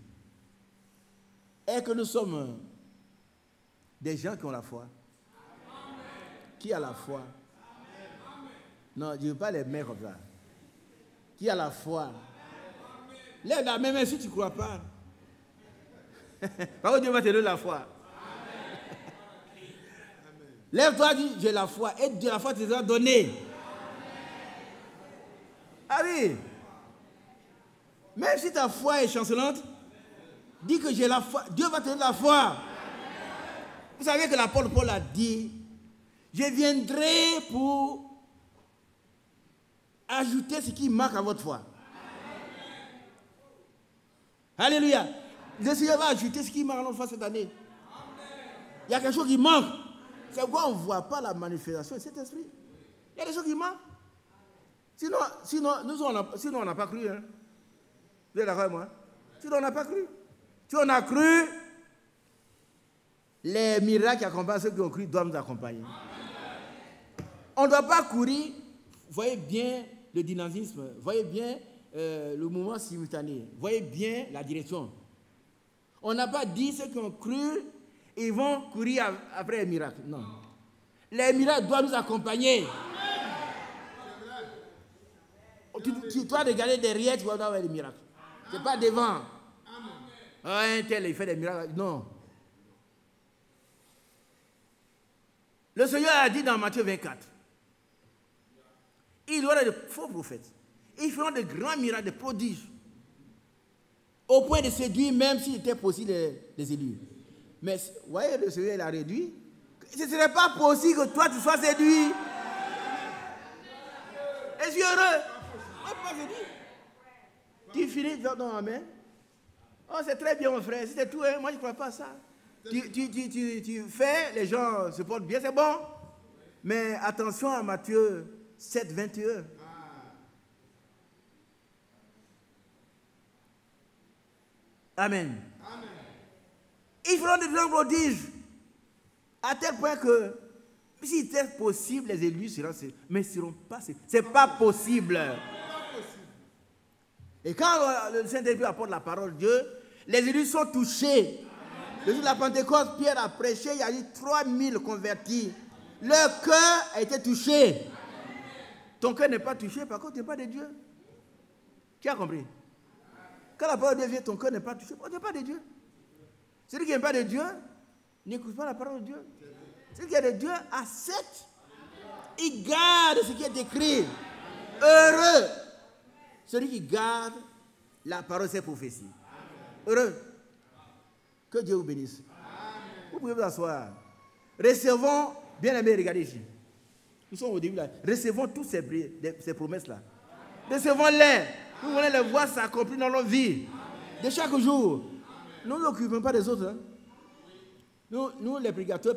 Et que nous sommes des gens qui ont la foi. Qui a la foi? Non, je ne veux pas les mères comme ça. Qui a la foi? Lève la main, même si tu ne crois pas. Parce que Dieu va te donner la foi. Lève-toi, dis, j'ai la foi. Et Dieu, la foi te sera donnée. Ah oui. Même si ta foi est chancelante, dis que j'ai la foi. Dieu va te donner la foi. Vous savez que l'apôtre Paul a dit, je viendrai pour ajouter ce qui manque à votre foi. Alléluia. Le Seigneur va ajouter ce qui manque à notre foi cette année. Il y a quelque chose qui manque. C'est pourquoi on ne voit pas la manifestation de cet esprit. Il y a des choses qui manquent. Sinon on n'a pas cru. Hein. Vous êtes d'accord avec moi? Sinon on n'a pas cru. Si on a cru, les miracles qui accompagnent ceux qui ont cru doivent nous accompagner. On ne doit pas courir. Voyez bien le dynamisme. Voyez bien le mouvement simultané. Voyez bien la direction. On n'a pas dit ceux qui ont cru, ils vont courir après les miracles. Non. Les miracles doivent nous accompagner. Tu dois regarder derrière, tu vas avoir les miracles. Ce n'est pas devant. Un tel, il fait des miracles. Non. Le Seigneur a dit dans Matthieu 24, il y aura de faux prophètes. Ils feront de grands miracles, de prodiges. Au point de séduire même s'il était possible les élus. Mais, vous voyez, le Seigneur l'a réduit. Ce ne serait pas possible que toi, tu sois séduit. Et je suis heureux. Pas séduit. Tu finis dans ma main. Oh, c'est très bien, mon frère. C'était tout. Hein? Moi, je ne crois pas à ça. Tu fais, les gens se portent bien, c'est bon. Mais attention à Matthieu 7, 21. Amen. Amen. Ils feront de grands prodiges. À tel point que, si c'était possible, les élus seront, mais ils ne seront pas. Ce n'est pas possible. Et quand le Saint-Esprit apporte la parole de Dieu, les élus sont touchés. Le jour de la Pentecôte, Pierre a prêché, il y a eu 3000 convertis. Leur cœur a été touché. Ton cœur n'est pas touché, par contre, tu n'es pas de Dieu. Qui a compris? Quand la parole de Dieu vient, ton cœur n'est pas touché, tu n'es pas de Dieu. Celui qui n'est pas de Dieu, n'écoute pas la parole de Dieu. Celui qui est de Dieu accepte. Il garde ce qui est écrit. Heureux celui qui garde la parole de ses prophéties. Heureux. Que Dieu vous bénisse. Vous pouvez vous asseoir. Recevons, bien aimés, regardez ici. Nous sommes au début là. Recevons toutes ces promesses-là. Recevons-les. Nous voulons les voir s'accomplir dans nos vies. De chaque jour. Nous ne nous occupons pas des autres. Hein. Nous, les prédicateurs,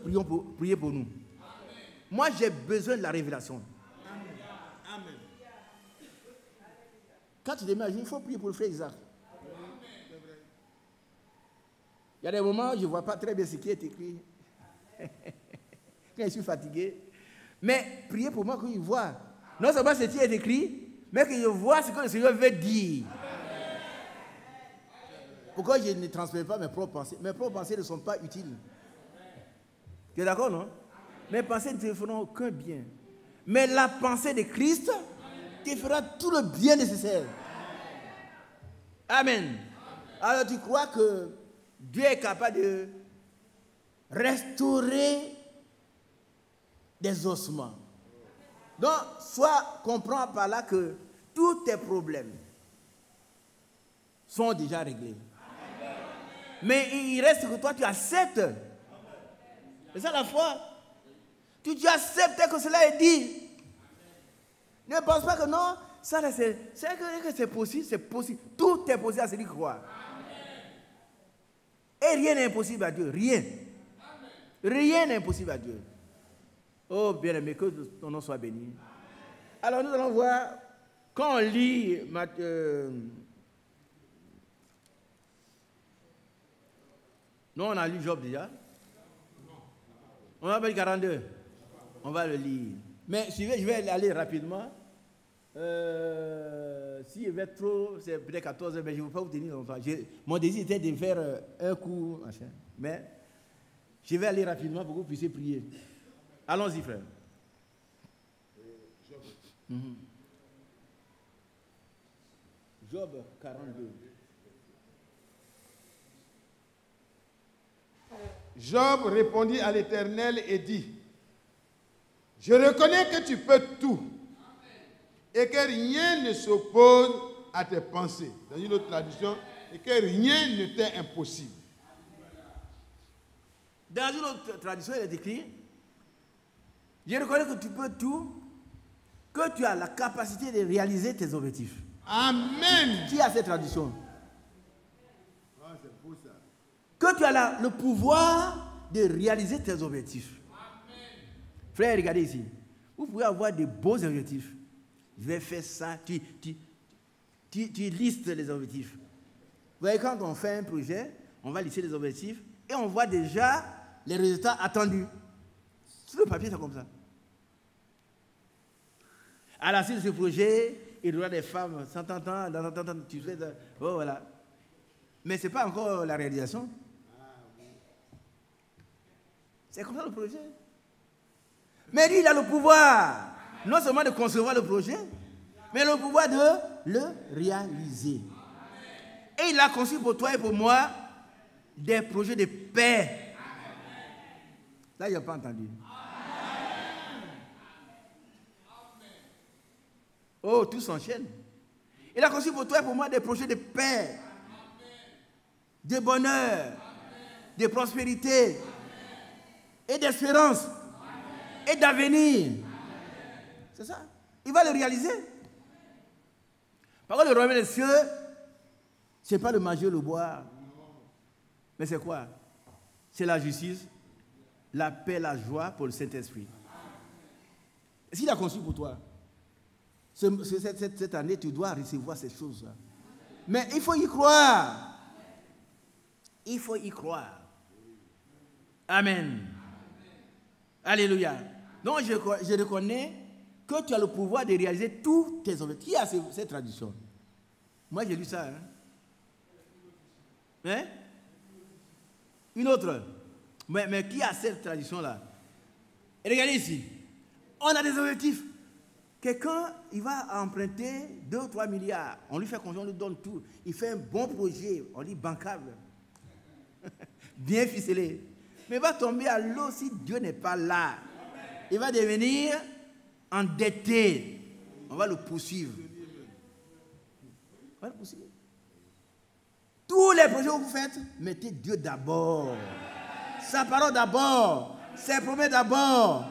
priez pour nous. Moi, j'ai besoin de la révélation. Amen. Quand tu t'imagines, il faut prier pour le frère Isaac. Il y a des moments où je ne vois pas très bien ce qui est écrit. Quand je suis fatigué. Mais priez pour moi qu'il voit. Non seulement ce qui est écrit, mais que je vois ce que le Seigneur veut dire. Pourquoi je ne transmets pas mes propres pensées? Mes propres pensées ne sont pas utiles. Tu es d'accord, non? Mes pensées ne te feront aucun bien. Mais la pensée de Christ te fera tout le bien nécessaire. Amen. Alors tu crois que Dieu est capable de restaurer des ossements. Donc, soit comprends par là que tous tes problèmes sont déjà réglés. Mais il reste que toi, tu acceptes. C'est ça la foi. Tu acceptes que cela est dit. Ne pense pas que non, ça c'est possible, c'est possible. Tout est possible à celui qui croit. Et rien n'est impossible à Dieu, rien. Rien n'est impossible à Dieu. Oh bien-aimé, que ton nom soit béni. Alors nous allons voir, quand on lit non, on a lu Job déjà. On va lire 42. On va le lire. Mais je vais aller rapidement. Si je vais trop, c'est peut-être 14 heures, mais je ne veux pas vous tenir longtemps. Mon désir était de faire un coup, machin. Mais je vais aller rapidement pour que vous puissiez prier. Allons-y, frère. Job 42. Job répondit à l'Éternel et dit, je reconnais que tu peux tout et que rien ne s'oppose à tes pensées. Dans une autre traduction, et que rien ne t'est impossible. Dans une autre tradition, il est écrit, je reconnais que tu peux tout, que tu as la capacité de réaliser tes objectifs. Amen. Qui a cette tradition? Oh, c'est beau ça. Que tu as le pouvoir de réaliser tes objectifs. Amen. Frère, regardez ici. Vous pouvez avoir de beaux objectifs. Je vais faire ça. Tu listes les objectifs. Vous voyez, quand on fait un projet, on va lister les objectifs et on voit déjà les résultats attendus. Sur le papier, c'est comme ça. À la suite de ce projet, il y aura des femmes, 100 ans, tu fais ça. Oh, voilà. Mais ce n'est pas encore la réalisation. C'est comme ça le projet. Mais lui, il a le pouvoir, non seulement de concevoir le projet, mais le pouvoir de le réaliser. Et il a conçu pour toi et pour moi des projets de paix. Là, il n'a pas entendu. Oh, tout s'enchaîne. Il a conçu pour toi et pour moi des projets de paix, de bonheur, de prospérité, et d'espérance, et d'avenir. C'est ça. Il va le réaliser. Par contre, le royaume des cieux, ce n'est pas le manger, le boire. Mais c'est quoi? C'est la justice, la paix, la joie pour le Saint-Esprit. S'il a conçu pour toi, cette année, tu dois recevoir ces choses-là. Mais il faut y croire. Il faut y croire. Amen. Alléluia. Donc, je reconnais que tu as le pouvoir de réaliser tous tes objectifs. Qui a cette tradition? Moi, j'ai lu ça. Hein? Une autre. Mais qui a cette tradition-là? Et regardez ici. On a des objectifs. Quelqu'un, il va emprunter 2 ou 3 milliards. On lui fait confiance, on lui donne tout. Il fait un bon projet, on dit bancable. Bien ficelé. Mais il va tomber à l'eau si Dieu n'est pas là. Il va devenir endetté. On va le poursuivre. On va le poursuivre. Tous les projets que vous faites, mettez Dieu d'abord. Sa parole d'abord. Ses promesses d'abord.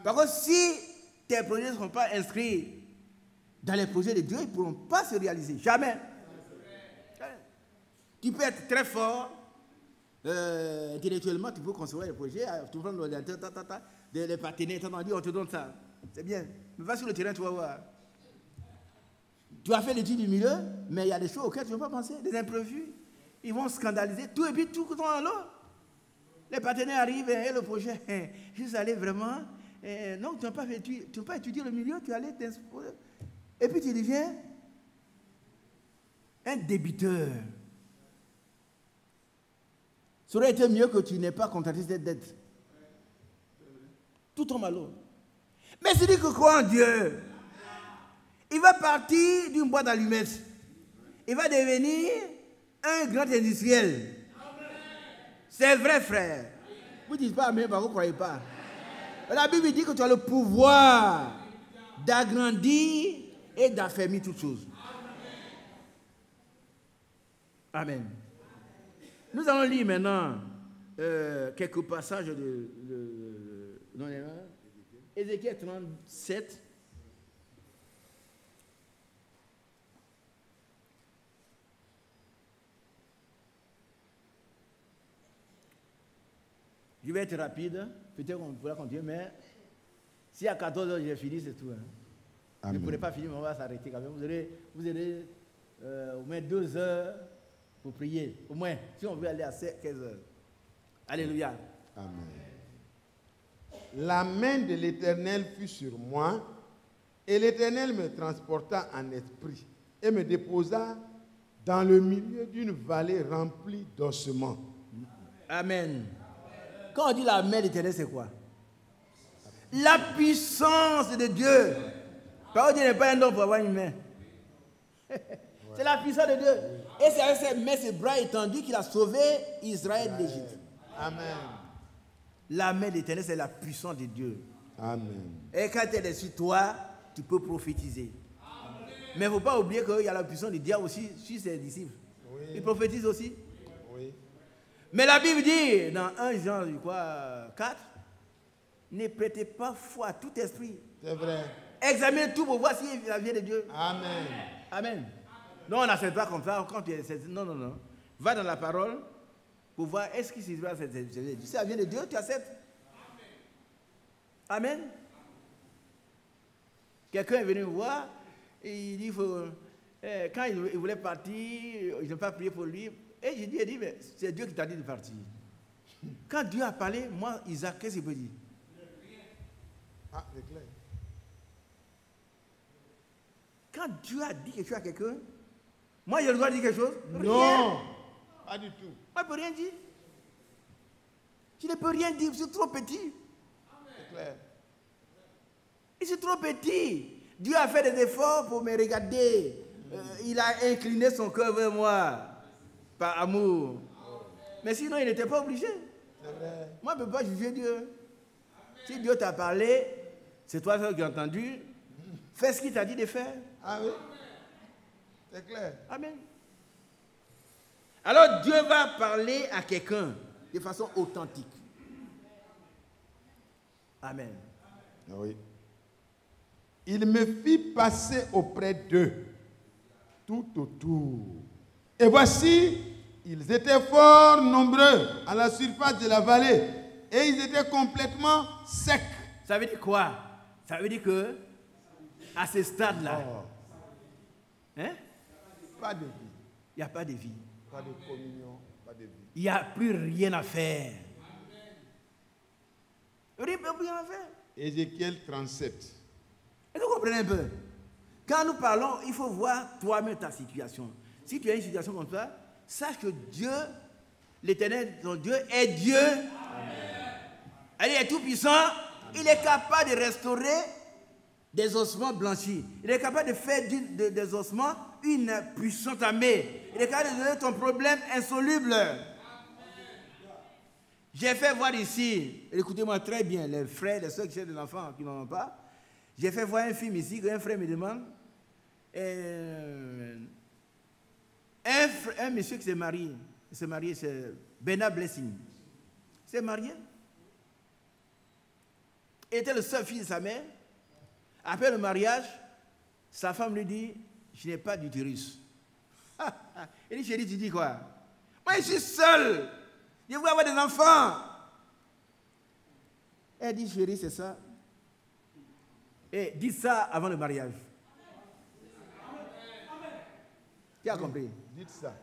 Parce que si tes projets ne seront pas inscrits dans les projets de Dieu, ils ne pourront pas se réaliser. Jamais. Tu peux être très fort intellectuellement, tu peux concevoir les projets, tu prends l'ordinateur, les partenaires, on te donne ça. C'est bien. Mais va sur le terrain, tu vas voir. Tu as fait l'étude du milieu, mais il y a des choses auxquelles tu ne vas pas penser, des imprévus. Ils vont scandaliser tout et puis tout dans l'eau. Les partenaires arrivent et le projet, juste aller vraiment. Non, tu n'as pas étudié le milieu, tu allais t'exposer. Et puis tu deviens un débiteur. Ça aurait été mieux que tu n'aies pas contracté cette dette. Tout tombe à l'eau. Mais c'est dit que croit en Dieu. Il va partir d'une boîte d'allumettes. Il va devenir un grand industriel. C'est vrai, frère. Vous ne dites pas amen, vous ne croyez pas. La Bible dit que tu as le pouvoir d'agrandir et d'affermir toutes choses. Amen. Nous allons lire maintenant quelques passages de Ézéchiel 37. Je vais être rapide, peut-être qu'on pourra continuer, mais si à 14 heures j'ai fini, c'est tout. Hein. Je ne pourrai pas finir, mais on va s'arrêter quand même. Vous aurez au moins 2 heures pour prier. Au moins, si on veut aller à 15 heures. Alléluia. Amen. La main de l'Éternel fut sur moi, et l'Éternel me transporta en esprit et me déposa dans le milieu d'une vallée remplie d'ossements. Amen. Quand on dit la main de l'Éternel, c'est quoi? La puissance de Dieu. Parce que Dieu n'est pas un homme pour avoir une main. C'est la puissance de Dieu. Et c'est avec ses mains, ses bras étendus qu'il a sauvé Israël d'Égypte. Amen. La main de l'Éternel, c'est la puissance de Dieu. Amen. Et quand elle est sur toi, tu peux prophétiser. Amen. Mais il ne faut pas oublier qu'il y a la puissance du diable aussi sur ses disciples. Oui. Ils prophétisent aussi. Oui. Mais la Bible dit, dans 1 Jean, je crois, 4, ne prêtez pas foi à tout esprit. C'est vrai. Examinez tout pour voir si ça vient de Dieu. Amen. Amen. Non, on n'accepte pas comme ça. Non. Va dans la parole pour voir est-ce que si ça vient de Dieu, tu acceptes. Amen. Quelqu'un est venu me voir et il dit quand il voulait partir, je n'ai pas prié pour lui. Et j'ai dit, mais c'est Dieu qui t'a dit de partir. Quand Dieu a parlé, moi, Isaac, qu'est-ce qu'il peut dire? Ah, c'est clair. Quand Dieu a dit quelque chose à quelqu'un, moi, je dois dire quelque chose? Non, rien. Pas du tout. Moi, je ne peux rien dire. Je ne peux rien dire, je suis trop petit. C'est clair. Je suis trop petit. Dieu a fait des efforts pour me regarder. Il a incliné son cœur vers moi, par amour. Mais sinon, il n'était pas obligé. C'est vrai. Moi, je ne peux pas juger Dieu. Si Dieu t'a parlé, c'est toi qui as entendu. Fais ce qu'il t'a dit de faire. Ah oui. C'est clair. Amen. Alors Dieu va parler à quelqu'un de façon authentique. Amen. Ah oui. Il me fit passer auprès d'eux, tout autour. Et voici, ils étaient fort nombreux à la surface de la vallée, et ils étaient complètement secs. Ça veut dire quoi? Ça veut dire que, à ce stade-là, hein? Pas de vie. Il n'y a pas de vie. Pas de communion, pas de vie. Il n'y a plus rien à faire. Rien à faire. Ézéchiel 37. Est-ce que vous comprenez un peu? Quand nous parlons, il faut voir toi-même ta situation. Si tu as une situation comme ça, sache que Dieu l'Éternel, ton Dieu, est Dieu. Il est tout puissant. Il est capable de restaurer des ossements blanchis. Il est capable de faire des ossements une puissante armée. Il est capable de donner ton problème insoluble. J'ai fait voir ici, écoutez-moi très bien, les frères, les soeurs qui ont des enfants qui n'en ont pas. J'ai fait voir un film ici, qu'un frère me demande. Un monsieur qui s'est marié, c'est Bernard Blessing. Il s'est marié. Il était le seul fils de sa mère. Après le mariage, sa femme lui dit, je n'ai pas d'utérus. Il dit, chérie, tu dis quoi? Moi, je suis seul. Je veux avoir des enfants. Elle dit, chérie, c'est ça. Et dis ça avant le mariage. Tu as compris? Dites ça.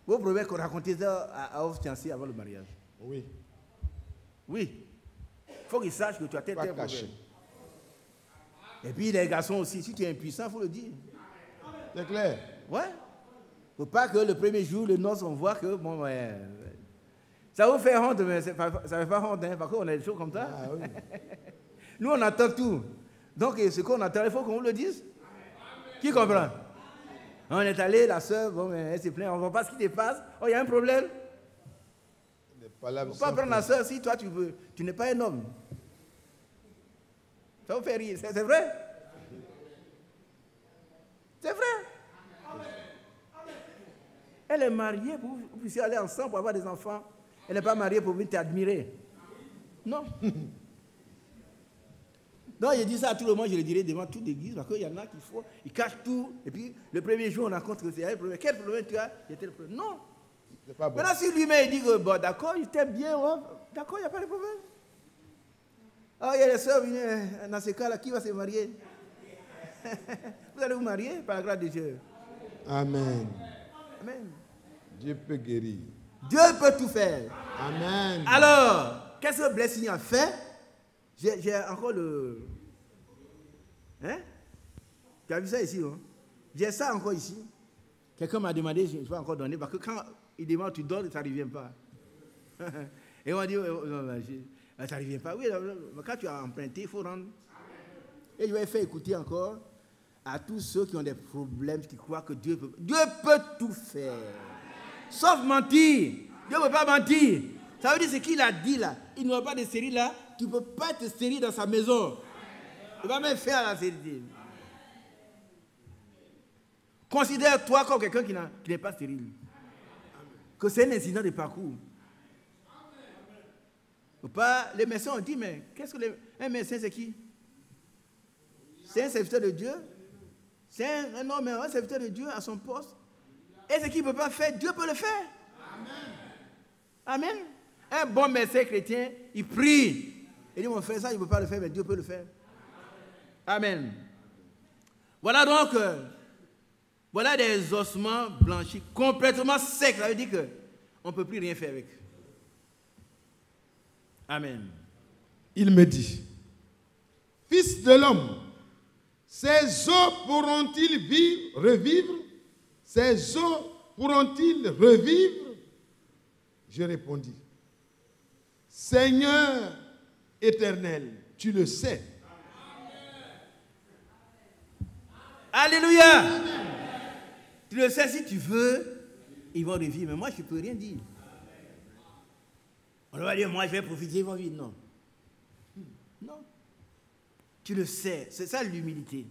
Vous pouvez raconter ça à vos fiancés avant le mariage. Oui. Oui. Il faut qu'ils sachent que tu as tel Pas problème. caché. Et puis les garçons aussi, si tu es impuissant, il faut le dire. C'est clair. Ouais. Il ne faut pas que le premier jour, le noces, on voit que, bon, ouais, ça vous fait honte, mais ça ne fait pas honte, hein, parce qu'on a des choses comme ça. Ah, oui. Nous, on attend tout. Donc, ce qu'on attend, il faut qu'on le dise. Qui comprend? On est allé, la soeur, bon, elle s'est plainte, on ne voit pas ce qui te passe. Oh, il y a un problème. Il ne faut pas prendre la soeur si toi, tu n'es pas un homme. Ça vous fait rire, c'est vrai? C'est vrai. Elle est mariée pour que vous puissiez aller ensemble pour avoir des enfants. Elle n'est pas mariée pour venir t'admirer. Non. Donc, je dis ça à tout le monde, je le dirai devant toute l'église, parce qu'il y en a qui font, ils cachent tout, et puis le premier jour, on rencontre que c'est un problème. Quel problème tu as? C'était le problème. Non. C'est pas bon. Maintenant, si lui-même il dit que, bon, d'accord, il t'aime bien, ouais, d'accord, il n'y a pas de problème. Ah, il y a les soeurs, dans ce cas-là, qui va se marier? Vous allez vous marier par la grâce de Dieu. Amen. Amen. Dieu peut guérir. Dieu peut tout faire. Amen. Alors, qu'est-ce que Blessing a fait? J'ai encore le... Hein? Tu as vu ça ici, hein? J'ai ça encore ici. Quelqu'un m'a demandé, je ne vais encore donner, parce que quand il demande, tu donnes, ça ne revient pas. Et on a dit, ça ne revient pas. Oui, quand tu as emprunté, il faut rendre. Et je vais faire écouter encore à tous ceux qui ont des problèmes, qui croient que Dieu peut tout faire. Sauf mentir. Dieu ne peut pas mentir. Ça veut dire ce qu'il a dit là. Il n'y aura pas de stérile là. Tu ne peux pas être stérile dans sa maison. Il va même faire la stérilité. Considère-toi comme quelqu'un qui n'est pas stérile. Que c'est un incident de parcours. Pas, les médecins ont dit, mais qu'est-ce que un médecin c'est qui? C'est un serviteur de Dieu. C'est un homme, un serviteur de Dieu à son poste. Et ce qu'il ne peut pas faire, Dieu peut le faire. Amen. Amen. Un bon médecin chrétien, il prie. Il dit, mon frère, ça, il ne peut pas le faire, mais Dieu peut le faire. Amen. Voilà donc, voilà des ossements blanchis, complètement secs. Ça veut dire qu'on ne peut plus rien faire avec. Amen. Il me dit, Fils de l'homme, ces os pourront-ils revivre? Ces os pourront-ils revivre? Je répondis, Seigneur éternel, tu le sais. Alléluia. Amen. Tu le sais, si tu veux, ils vont revivre. Mais moi, je ne peux rien dire. On va dire, moi, je vais profiter, ils vont vivre. Non. Non. Tu le sais. C'est ça l'humilité.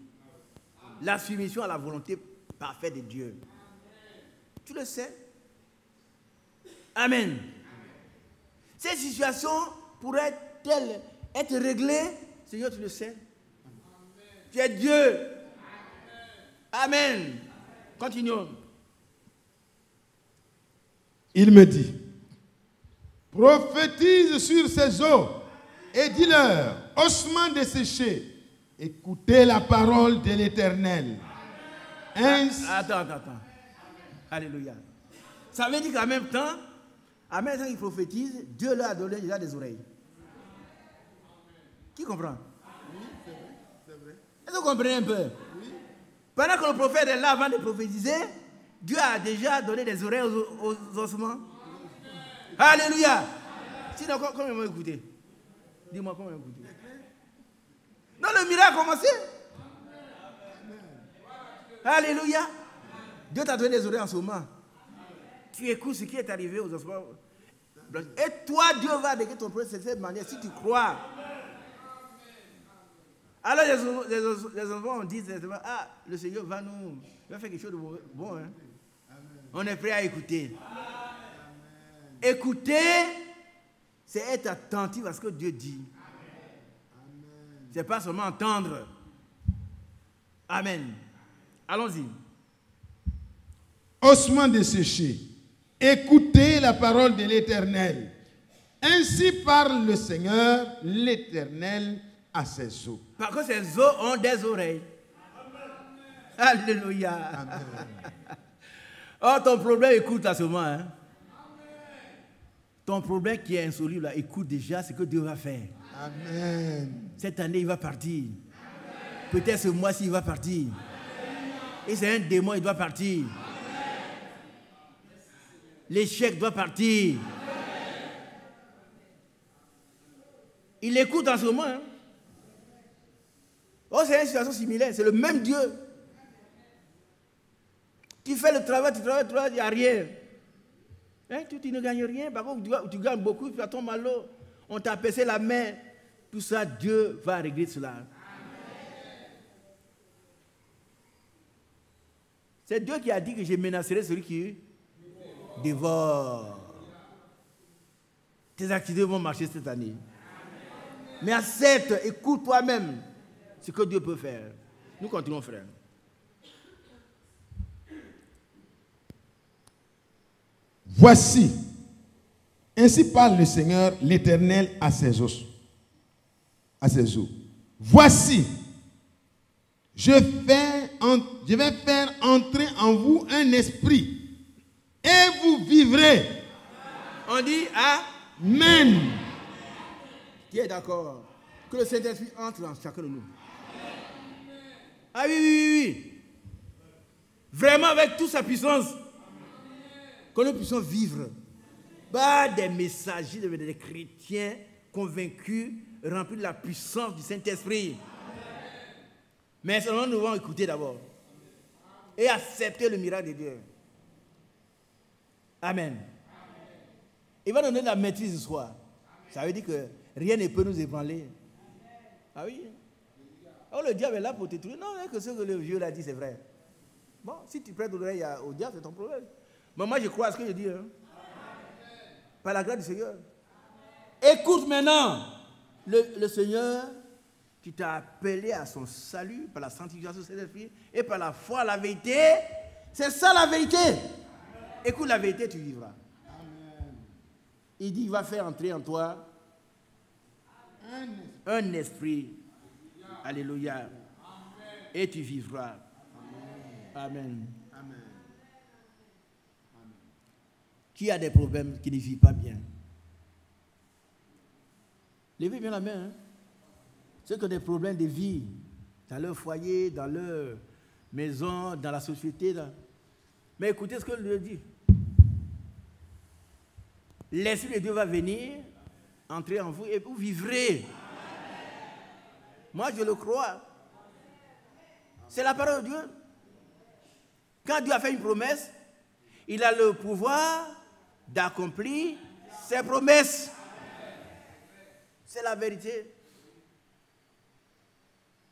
La soumission à la volonté parfaite de Dieu. Tu le sais. Amen. Cette situation pourrait être réglée. Seigneur, tu le sais. Tu es Dieu. Amen. Continuons. Il me dit, prophétise sur ces eaux et dis-leur, ossements desséchés, écoutez la parole de l'Éternel. Attends. Alléluia. Ça veut dire qu'en même temps, il prophétise, Dieu leur a donné déjà des oreilles. Qui comprend? Oui, c'est vrai. Est-ce que vous comprenez un peu? Oui. Pendant que le prophète est là avant de prophétiser, Dieu a déjà donné des oreilles aux ossements. Alléluia. Sinon, comment ils vont écouter? Dis-moi comment ils vont écouter. Non, le miracle a commencé. Alléluia. Dieu t'a donné des oreilles en ce moment. Tu écoutes ce qui est arrivé aux enfants. Et toi, Dieu va régler ton problème de cette manière si tu crois. Alors les enfants disent, ah, le Seigneur va faire quelque chose de bon. Hein? On est prêt à écouter. Amen. Écouter, c'est être attentif à ce que Dieu dit. Ce n'est pas seulement entendre. Amen. Allons-y. Ossements desséchés, écoutez la parole de l'Éternel. Ainsi parle le Seigneur, l'Éternel, à ses eaux. Par contre, ces eaux ont des oreilles. Amen. Alléluia. Amen. Oh, ton problème, écoute à ce moment. Hein? Ton problème qui est insoluble, là, écoute déjà ce que Dieu va faire. Amen. Cette année, il va partir. Peut-être ce mois-ci, il va partir. Et c'est un démon, il doit partir. L'échec doit partir. Il écoute en ce moment. Hein? Oh, c'est une situation similaire. C'est le même Dieu. Tu fais le travail, il n'y a rien. Hein? Tu ne gagnes rien. Par contre, tu gagnes beaucoup, tu tombes à l'eau. On t'a baissé la main. Tout ça, Dieu va régler cela. Amen. C'est Dieu qui a dit que je menacerai celui qui dévore. Tes activités vont marcher cette année. Amen. Mais accepte, écoute toi-même ce que Dieu peut faire. Nous continuons, frère. Voici, ainsi parle le Seigneur, l'Éternel à ses os. À ses eaux. Voici, je vais faire entrer en vous un esprit et vous vivrez. On dit Amen. Qui est d'accord? Que le Saint-Esprit entre en chacun de nous. Ah oui. Vraiment avec toute sa puissance. Que nous puissions vivre. Pas des messagers, des chrétiens convaincus, remplis de la puissance du Saint-Esprit. Mais seulement nous devons écouter d'abord. Et accepter le miracle de Dieu. Amen. Il va nous donner la maîtrise du soir. Ça veut dire que rien ne peut nous ébranler. Ah oui. Oh, le diable est là pour te trouver. Non, que ce que le vieux l'a dit, c'est vrai. Bon, si tu prêtes l'oreille au diable, c'est ton problème. Mais moi, je crois à ce que je dis. Hein. Par la grâce du Seigneur. Écoute maintenant le Seigneur qui t'a appelé à son salut par la sanctification de Saint-Esprit et par la foi à la vérité. C'est ça la vérité. Écoute la vérité, tu vivras. Amen. Il dit, il va faire entrer en toi un esprit. Alléluia. Amen. Et tu vivras. Amen. Amen. Qui a des problèmes, qui ne vit pas bien? Levez bien la main. Hein? Ceux qui ont des problèmes de vie, dans leur foyer, dans leur maison, dans la société. Mais écoutez ce que Dieu dit. L'Esprit de Dieu va venir, entrer en vous et vous vivrez. Moi, je le crois. C'est la parole de Dieu. Quand Dieu a fait une promesse, il a le pouvoir d'accomplir ses promesses. C'est la vérité.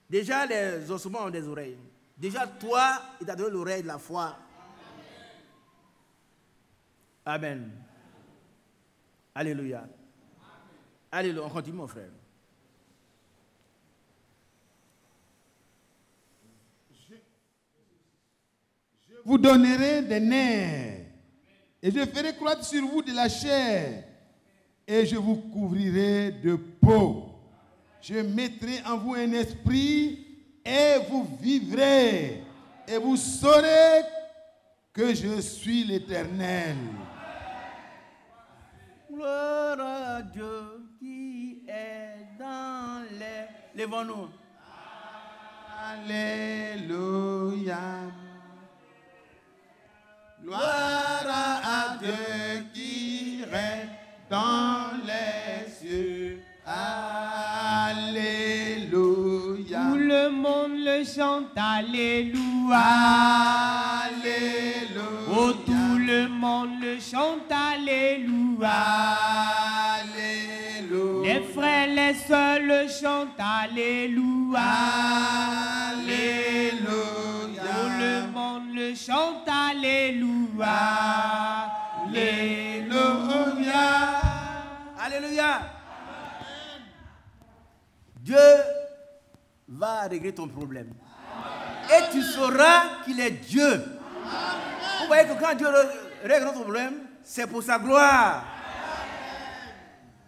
Déjà, les ossements ont des oreilles. Déjà, toi, il t'a donné l'oreille de la foi. Amen. Alléluia. Alléluia. On continue, mon frère. Je vous donnerai des nerfs et je ferai croître sur vous de la chair et je vous couvrirai de peau. Je mettrai en vous un esprit et vous vivrez et vous saurez que je suis l'Éternel. Gloire à Dieu qui est dans les... Lèvons-nous. Alléluia. Gloire à Dieu qui règne le chante Alléluia. Alléluia. Oh, tout le monde le chante Alléluia. Alléluia. Les frères, les sœurs le chantent Alléluia. Alléluia. Tout le monde le chante Alléluia. Alléluia. Alléluia. Dieu va régler ton problème. Et tu sauras qu'il est Dieu. Vous voyez que quand Dieu règle ton problème, c'est pour sa gloire.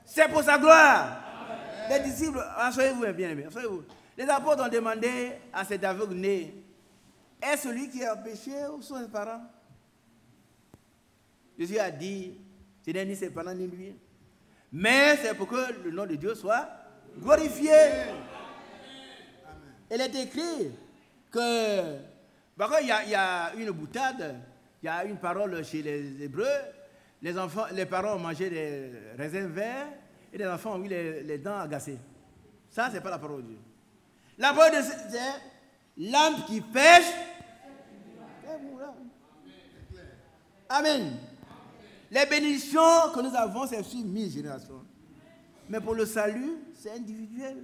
C'est pour sa gloire. Les disciples, soyez-vous bien aimés, soyez-vous. Les apôtres ont demandé à cet aveugle né, est-ce celui qui a péché ou sont ses parents? Jésus a dit, ce n'est ni ses parents ni lui. Mais c'est pour que le nom de Dieu soit glorifié. Il est écrit que, par il y a une boutade, il y a une parole chez les Hébreux, les parents ont mangé des raisins verts et les enfants ont eu les dents agacées. Ça, ce n'est pas la parole de Dieu. La parole de Dieu, c'est l'âme qui pêche. Amen. Les bénédictions que nous avons, c'est sur 1000 générations. Mais pour le salut, c'est individuel.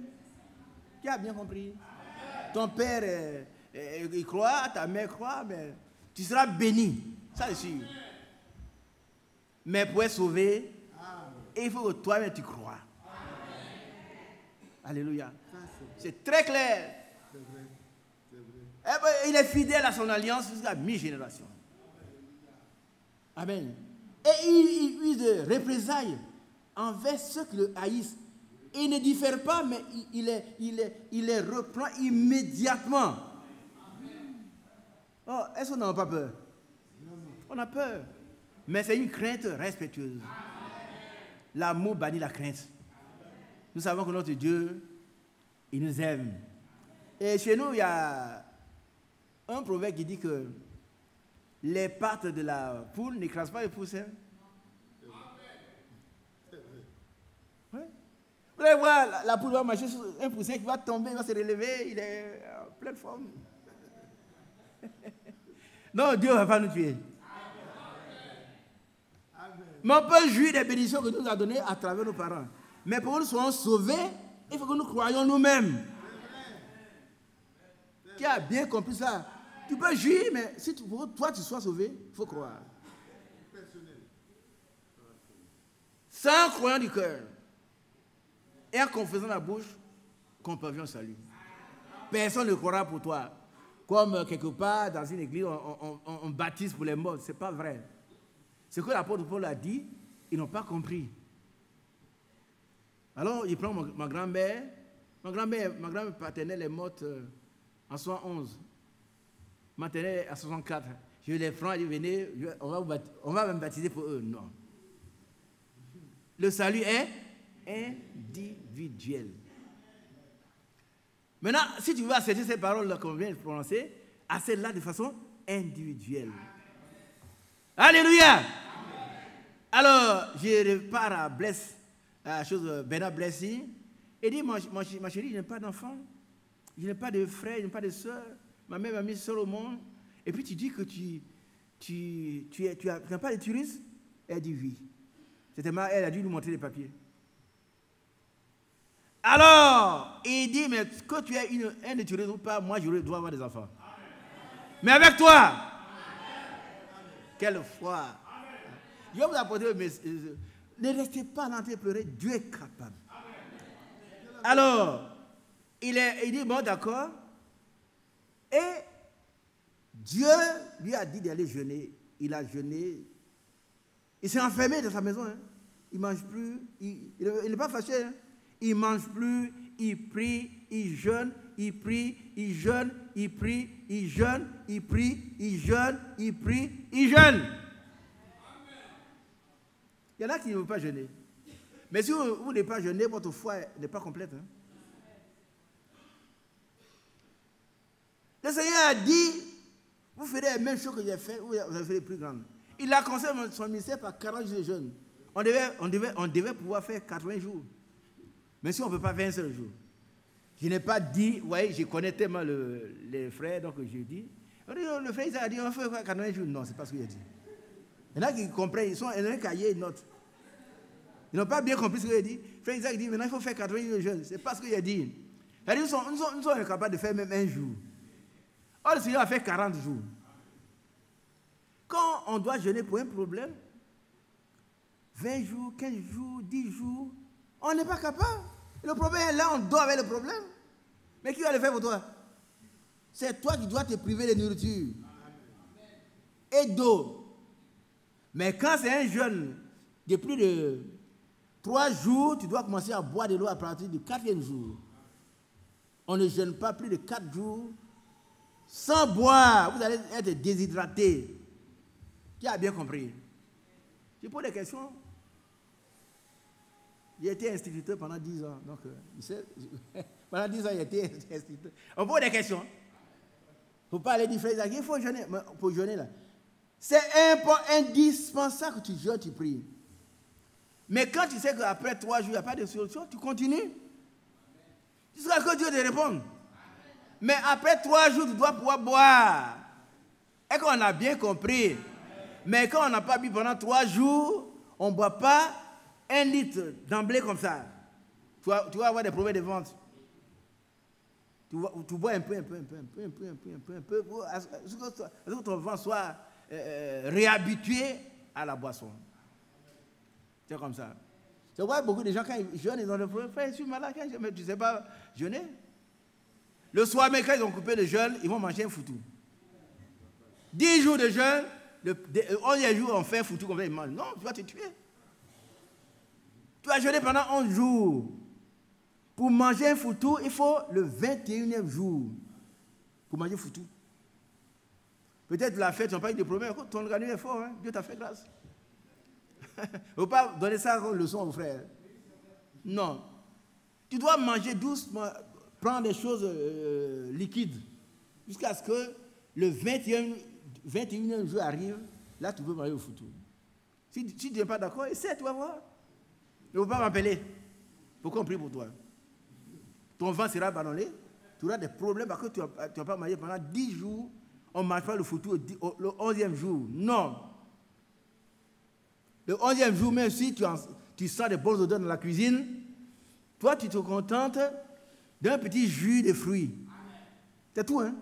Tu as bien compris. Ton père, il croit, ta mère croit, mais tu seras béni. Ça, c'est sûr. Mais pour être sauvé, il faut que toi-même tu crois. Alléluia. C'est très clair. Il est fidèle à son alliance jusqu'à 1000 générations. Amen. Et il use de représailles envers ceux qui le haïssent. Il ne diffère pas, mais il les reprend immédiatement. Oh, est-ce qu'on n'a pas peur? On a peur. Mais c'est une crainte respectueuse. L'amour bannit la crainte. Nous savons que notre Dieu, il nous aime. Et chez nous, il y a un proverbe qui dit que les pattes de la poule n'écrasent pas les poussins. Ouais. Vous allez voir, la poule va marcher sur un poussin qui va tomber, il va se relever, il est en pleine forme. Non, Dieu ne va pas nous tuer. Mais on peut jouir des bénédictions que Dieu nous a données à travers nos parents. Mais pour que nous soyons sauvés, il faut que nous croyions nous-mêmes. Qui a bien compris ça? Tu peux jouir, mais si pour que toi tu sois sauvé, il faut croire. Sans croyant du cœur et en confessant la bouche, qu'on parvient au salut. Personne ne croira pour toi. Comme quelque part dans une église, on baptise pour les morts. Ce n'est pas vrai. Ce que l'apôtre Paul a dit, ils n'ont pas compris. Alors, il prend ma grand-mère. Ma grand-mère paternelle est morte en 71. Maternelle à 64. Je les prends, je dis, venez, on va me baptiser pour eux. Non. Le salut est individuel. Maintenant, si tu veux accepter ces paroles qu'on vient de prononcer, accepte-la de façon individuelle. Alléluia. Alors, je repars à Bless, à la chose Bernard Blessing, et dit, ma chérie, je n'ai pas d'enfant, je n'ai pas de frère, je n'ai pas de soeur, ma mère m'a mis seule au monde, et puis tu dis que tu n'as pas de tourisme? Elle dit oui. Elle a dû nous montrer les papiers. Alors, il dit, mais que tu aies un de tourisme ou pas, moi je dois avoir des enfants. Mais avec toi, quelle foi. Je vais vous apporter, mais ne restez pas en train de pleurer, Dieu est capable. Alors, il dit, bon d'accord, et Dieu lui a dit d'aller jeûner. Il a jeûné, il s'est enfermé dans sa maison, hein. Il ne mange plus, il n'est pas fâché, hein. Il ne mange plus, il prie, il jeûne, il prie, il jeûne, il prie, il jeûne, il prie, il jeûne, il prie, il jeûne. Il y en a qui ne veulent pas jeûner. Mais si vous n'êtes pas jeûné, votre foi n'est pas complète. Hein? Le Seigneur a dit, vous ferez les mêmes choses que j'ai fait, vous avez fait les plus grandes. Il a commencé son ministère par 40 jours de jeûne. On devait pouvoir faire 80 jours. Mais si on ne peut pas faire un seul jour, Je n'ai pas dit, vous voyez, je connais tellement les frères, donc j'ai dit. Le frère Isaac a dit, on fait 80 jours. Non, c'est pas ce qu'il a dit. Il y en a qui comprennent, ils sont en un cahier, ils notent. Ils n'ont pas bien compris ce qu'il a dit. Frère Isaac dit, maintenant il faut faire 80 jours de jeûne. C'est pas ce qu'il a dit. C'est-à-dire, nous sommes incapables de faire même un jour. Or, le Seigneur a fait 40 jours. Quand on doit jeûner pour un problème, 20 jours, 15 jours, 10 jours, on n'est pas capable. Le problème est là, on dort avec le problème. Mais qui va le faire pour toi? C'est toi qui dois te priver de nourriture et d'eau. Mais quand c'est un jeûne de plus de 3 jours, tu dois commencer à boire de l'eau à partir du 4e jour. On ne jeûne pas plus de 4 jours sans boire. Vous allez être déshydraté. Qui a bien compris? Je pose des questions. J'ai été instituteur pendant 10 ans. Donc, pendant 10 ans, j'ai été instituteur. On pose des questions. Il ne faut pas aller dire, frère, il faut jeûner. Pour jeûner, là. C'est indispensable que tu jeûnes, tu pries. Mais quand tu sais qu'après 3 jours, il n'y a pas de solution, tu continues. Jusqu'à ce que Dieu te réponde. Mais après 3 jours, tu dois pouvoir boire. Et qu'on a bien compris. Mais quand on n'a pas bu pendant 3 jours, on ne boit pas 1 litre d'emblée comme ça. Tu vas avoir des problèmes de ventre. Tu bois un peu, pour que ton ventre soit réhabitué à la boisson. C'est comme ça. Tu vois beaucoup de gens, quand ils jeûnent, ils ont des problèmes. Frère, je suis malade, mais tu ne sais pas jeûner. Le soir, mais quand ils ont coupé le jeûne, ils vont manger un foutou. 10 jours de jeûne, le 11e jour, on fait un foutu, comme ça, ils mangent. Non, tu vas te tuer. Tu vas jeûner pendant 11 jours. Pour manger un foutu, il faut le 21e jour. Pour manger un foutu. Peut-être la fête, tu n'as pas eu de problème. Ton organisme est fort, hein? Dieu t'a fait grâce. Il ne faut pas donner ça comme leçon aux frères. Non. Tu dois manger doucement, prendre des choses liquides, jusqu'à ce que le 21e jour arrive, là tu peux manger au foutu. Si tu n'es pas d'accord, essaie, tu vas voir. Il ne faut pas m'appeler. Il faut qu'on prie pour toi. Ton ventre sera ballonné, tu auras des problèmes parce que tu n'as pas mangé pendant 10 jours, on ne mange pas le foutu le 11e jour. Non. Le 11e jour, même si tu sens des bonnes odeurs dans la cuisine, toi tu te contentes d'un petit jus de fruits. C'est tout, hein?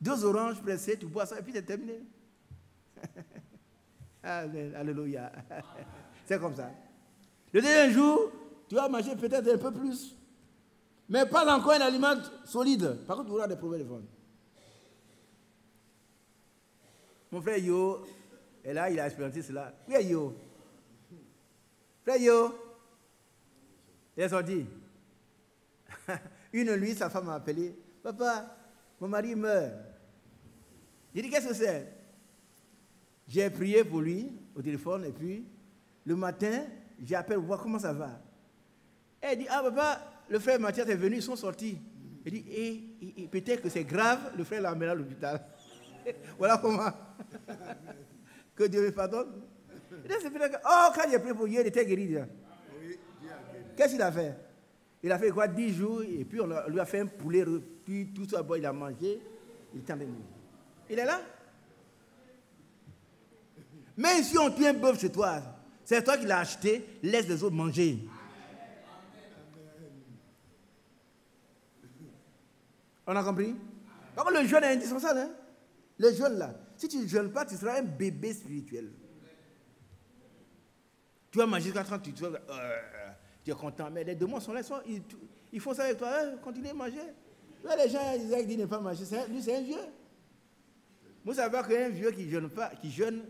2 oranges pressées, tu bois ça et puis c'est terminé. Alléluia. C'est comme ça. Le deuxième jour, tu vas manger peut-être un peu plus. Mais pas encore un aliment solide. Par contre, tu auras des problèmes de ventre. Mon frère Yo, et là, il a expérimenté cela. Frère Yo. Frère Yo. Il est sorti. Une nuit, sa femme m'a appelé. Papa, mon mari meurt. J'ai dit, qu'est-ce que c'est? J'ai prié pour lui au téléphone et puis le matin, j'appelle pour voir comment ça va. Et elle dit, ah papa, le frère Mathias est venu, ils sont sortis. Il dit, peut-être que c'est grave, le frère l'a amené à l'hôpital. Voilà comment. Que Dieu me pardonne. Quand j'ai prié pour lui, il était guéri déjà. Qu'est-ce qu'il a fait? Il a fait quoi? 10 jours, et puis on lui a fait un poulet, puis tout ça, il a mangé, il est en train de mourir. Il est là. Même si on tue un bœuf chez toi, c'est toi qui l'as acheté, laisse les autres manger. On a compris? Donc le jeûne est indispensable. Hein? Le jeûne là, si tu ne jeûnes pas, tu seras un bébé spirituel. Tu vas manger jusqu'à 30, tu es content, mais les démons sont là, ils font ça avec toi, hein? Continue à manger. Là, les gens ils disent ne pas manger, lui c'est un vieux. Vous savez qu'un vieux qui jeûne,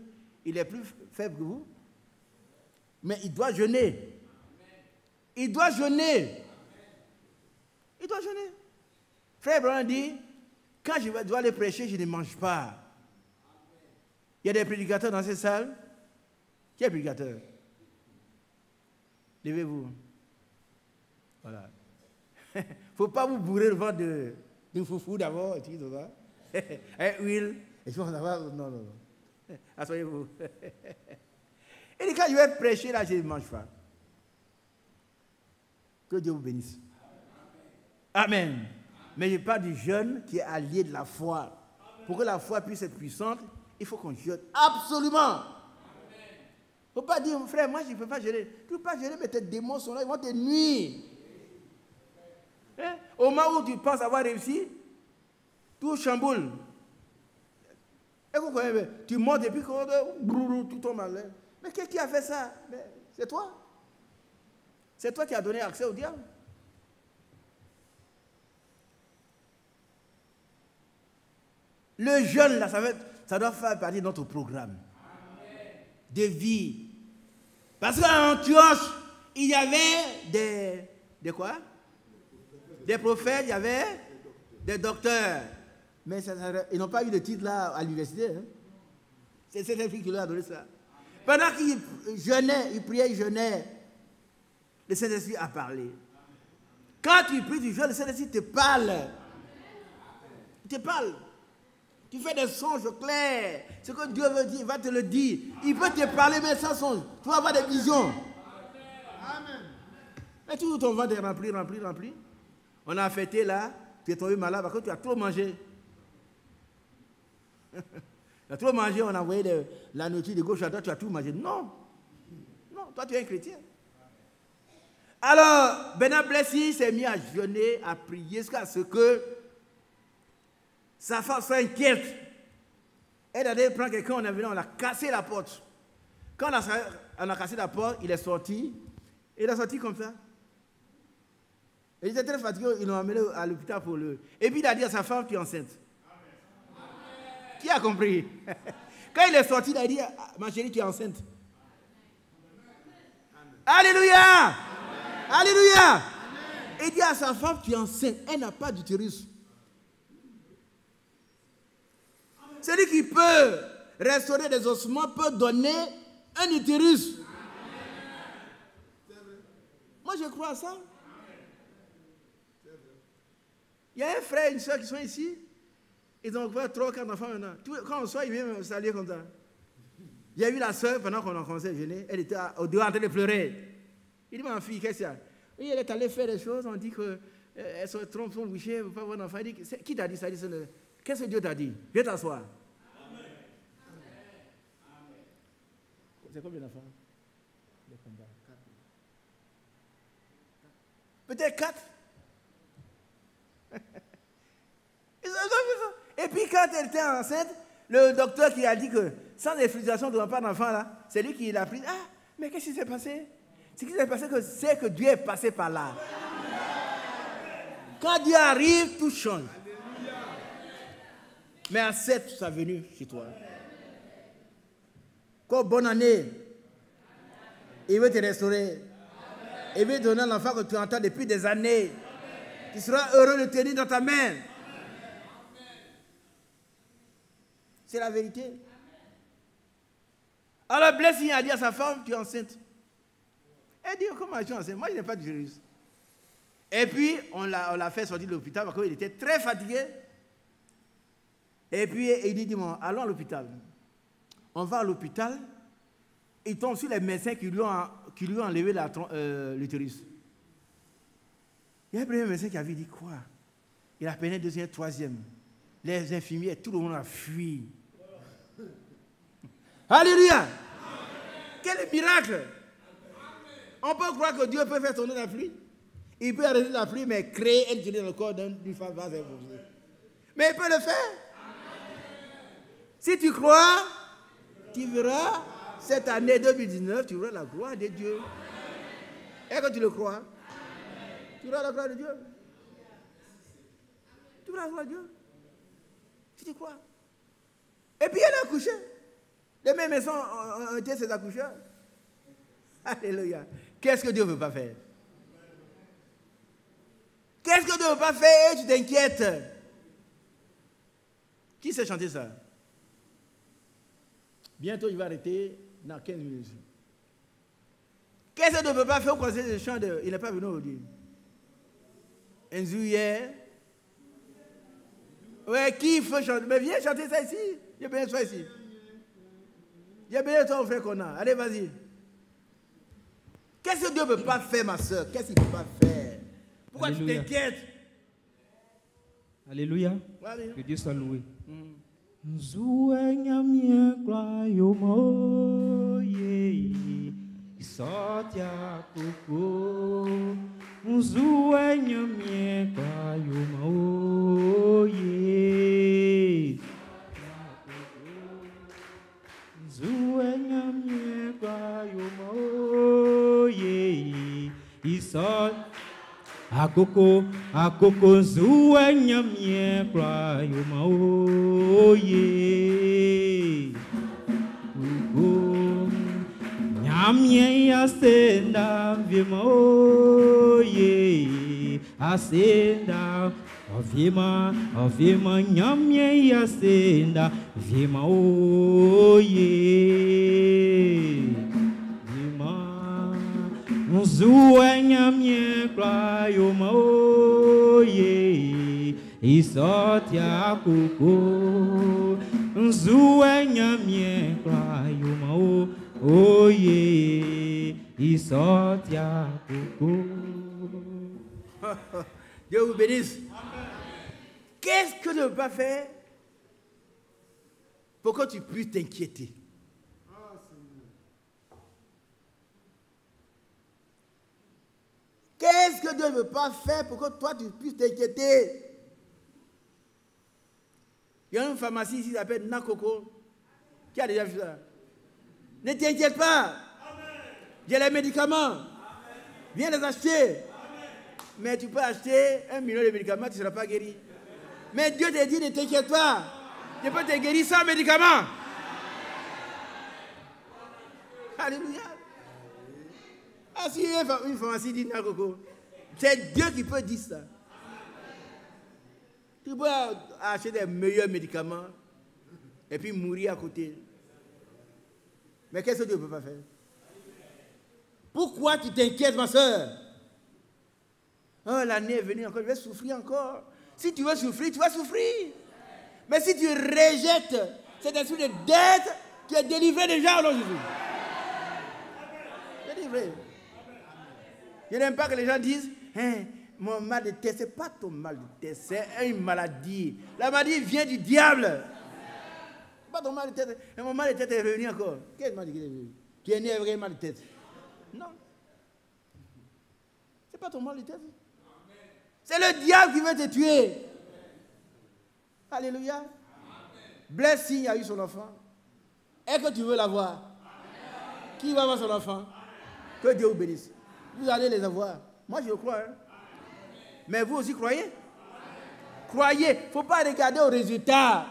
il est plus faible que vous. Mais il doit jeûner. Il doit jeûner. Il doit jeûner. Frère Abraham dit, quand je dois aller prêcher, je ne mange pas. Il y a des prédicateurs dans cette salle. Qui est prédicateur? Levez-vous. Voilà. Il ne faut pas vous bourrer le ventre d'une foufou d'abord, et puis tout ça. Et huile. Et puis on va. Non. Asseyez-vous. Et dit, quand je vais prêcher, là, je ne mange pas. Que Dieu vous bénisse. Amen. Mais je parle du jeûne qui est allié de la foi. Pour que la foi puisse être puissante, il faut qu'on jeûne. Absolument. Il ne faut pas dire, frère, moi je ne peux pas jeûner. Tu ne peux pas jeûner, mais tes démons sont là, ils vont te nuire. Hein? Au moment où tu penses avoir réussi, tout chamboule. Et vous voyez, tu montes et puis tout tombe en l'air. Mais qui a fait ça? C'est toi. C'est toi qui as donné accès au diable. Le jeûne, là, ça doit faire partie de notre programme de vie. Parce qu'en Antioche, il y avait des prophètes, il y avait des docteurs. Mais ils n'ont pas eu de titre là à l'université. Hein. C'est cette fille qui leur a donné ça. Pendant qu'ils jeûnaient, ils priaient, ils jeûnaient, le Saint-Esprit a parlé. Quand tu pries du jeûne, le Saint-Esprit te parle. Il te parle. Tu fais des songes clairs. Ce que Dieu veut dire, il va te le dire. Il peut te parler, mais sans songe. Tu vas avoir des visions. Amen. Mais toujours ton ventre est rempli. On a fêté là, tu es tombé malade parce que tu as trop mangé. Tu as trop mangé, on a envoyé la nourriture de gauche à droite, tu as tout mangé. Non, toi tu es un chrétien. Alors, Bernard Blessy s'est mis à jeûner, à prier jusqu'à ce que sa femme soit inquiète. Elle allait prendre quelqu'un, on est venu, on a cassé la porte. Quand on a cassé la porte, il est sorti. Il est sorti comme ça. Il était très fatigué, ils l'ont amené à l'hôpital pour le... Et puis il a dit à sa femme, tu es enceinte. Amen. Qui a compris? Quand il est sorti, il a dit, ma chérie, tu es enceinte. Amen. Alléluia. Amen. Alléluia. Amen. Il dit à sa femme, tu es enceinte. Elle n'a pas d'utérus. Celui qui peut restaurer des ossements peut donner un utérus. Moi, je crois à ça. Il y a un frère et une soeur qui sont ici. Ils ont ouvert 3 ou 4 enfants maintenant. Quand on sort, ils viennent me saluer comme ça. Il y a eu la soeur, pendant qu'on a commencé à jeûner, elle était au dehors en train de pleurer. Il dit, ma fille, qu'est-ce qu'il y a? Oui, elle est allée faire des choses, on dit qu'elle se trompe son boucher, elle ne veut pas avoir un enfant. Il dit, qui t'a dit ça? Qu'est-ce que Dieu t'a dit? Viens t'asseoir. C'est combien d'enfants? Peut-être 4. Et puis quand elle était enceinte, le docteur qui a dit que sans effluxiation, tu n'auras pas d'enfant là, c'est lui qui l'a pris. Ah, mais qu'est-ce qui s'est passé? Ce qui s'est passé, c'est que Dieu est passé par là. Quand Dieu arrive, tout change. Mais accepte sa venue chez toi. Quoi, bonne année. Il veut te restaurer. Il veut te donner l'enfant que tu entends depuis des années. Tu seras heureux de tenir dans ta main. C'est la vérité. Alors Blessing a dit à sa femme, tu es enceinte. Elle dit, comment es-tu enceinte? Moi, je n'ai pas de juriste. Et puis, on l'a fait sortir de l'hôpital parce qu'il était très fatigué. Et puis, il dit, dis-moi, allons à l'hôpital. On va à l'hôpital. Il tombe sur les médecins qui lui ont enlevé l'utérus. Il y a un premier médecin qui avait dit quoi? Il a appelé un deuxième, troisième. Les infirmiers, tout le monde a fui. Alléluia! Amen. Quel miracle! Amen. On peut croire que Dieu peut faire tourner la pluie. Il peut arrêter la pluie, mais créer un tiré dans le corps d'une femme. Mais il peut le faire. Amen. Si tu crois, tu verras cette année 2019, tu verras la gloire de Dieu. Est-ce que tu le crois? Amen. Tu verras la gloire de Dieu. Tu verras la gloire de Dieu. Si tu crois. Et puis elle a accouché. Les mêmes maisons ont été ses accoucheurs. Alléluia. Qu'est-ce que Dieu ne veut pas faire? Qu'est-ce que Dieu ne veut pas faire et tu t'inquiètes? Qui sait chanter ça? Bientôt, il va arrêter dans 15 minutes. Qu'est-ce que Dieu ne veut pas faire au conseil de chant? Il n'est pas venu aujourd'hui. Un hier. Ouais, qui veut chanter? Mais viens chanter ça ici. Il y a bien toi ici. Il y a bien toi, frère qu'on a. Allez, vas-y. Qu'est-ce que Dieu ne peut pas faire, ma soeur? Qu'est-ce qu'il ne peut pas faire? Pourquoi Alléluia. Tu t'inquiètes? Alléluia. Alléluia. Que Dieu soit loué. Nzue nyamie kwa yomo ye Isotia koko Nzue nyamie kwa yomo ye Nzue nyamie kwa yomo ye Isotia Akoko, akoko zuwe nyamie kwa yoma oye. Ugo nyamie asenda vyema oye. Asenda vyema nyamie asenda vyema oye. Nzue nyamie kwa yoma oye Isotia koko Nzue nyamie kwa yoma oye Isotia koko. Dieu vous bénisse. Qu'est-ce que tu ne peux pas faire pour que tu puisses t'inquiéter? Qu'est-ce que Dieu ne veut pas faire pour que toi tu puisses t'inquiéter? Il y a une pharmacie ici qui s'appelle Nakoko. Qui a déjà vu ça? Ne t'inquiète pas. J'ai les médicaments. Viens les acheter. Mais tu peux acheter 1 million de médicaments, tu ne seras pas guéri. Mais Dieu te dit, ne t'inquiète pas. Tu peux te guérir sans médicaments. Alléluia. Ah, si une pharmacie dit Nakoko, c'est Dieu qui peut dire ça. Tu peux acheter des meilleurs médicaments et puis mourir à côté. Mais qu'est-ce que Dieu ne peut pas faire? Pourquoi tu t'inquiètes, ma soeur? Oh, l'année est venue encore, je vais souffrir encore. Si tu veux souffrir, tu vas souffrir. Mais si tu rejettes cet esprit de dette, tu es délivré déjà, alors Jésus. Délivré. Je n'aime pas que les gens disent, hein, mon mal de tête, ce n'est pas ton mal de tête, c'est une maladie. La maladie vient du diable. Ce n'est pas ton mal de tête. Et mon mal de tête est revenu encore. Quel mal de tête est revenu? Tu es né avec un mal de tête. Non. Ce n'est pas ton mal de tête. C'est le diable qui veut te tuer. Alléluia. Blessing a eu son enfant. Est-ce que tu veux l'avoir? Qui va avoir son enfant? Que Dieu vous bénisse. Vous allez les avoir. Moi, je crois. Hein. Mais vous aussi croyez? Croyez. Il ne faut pas regarder au résultat.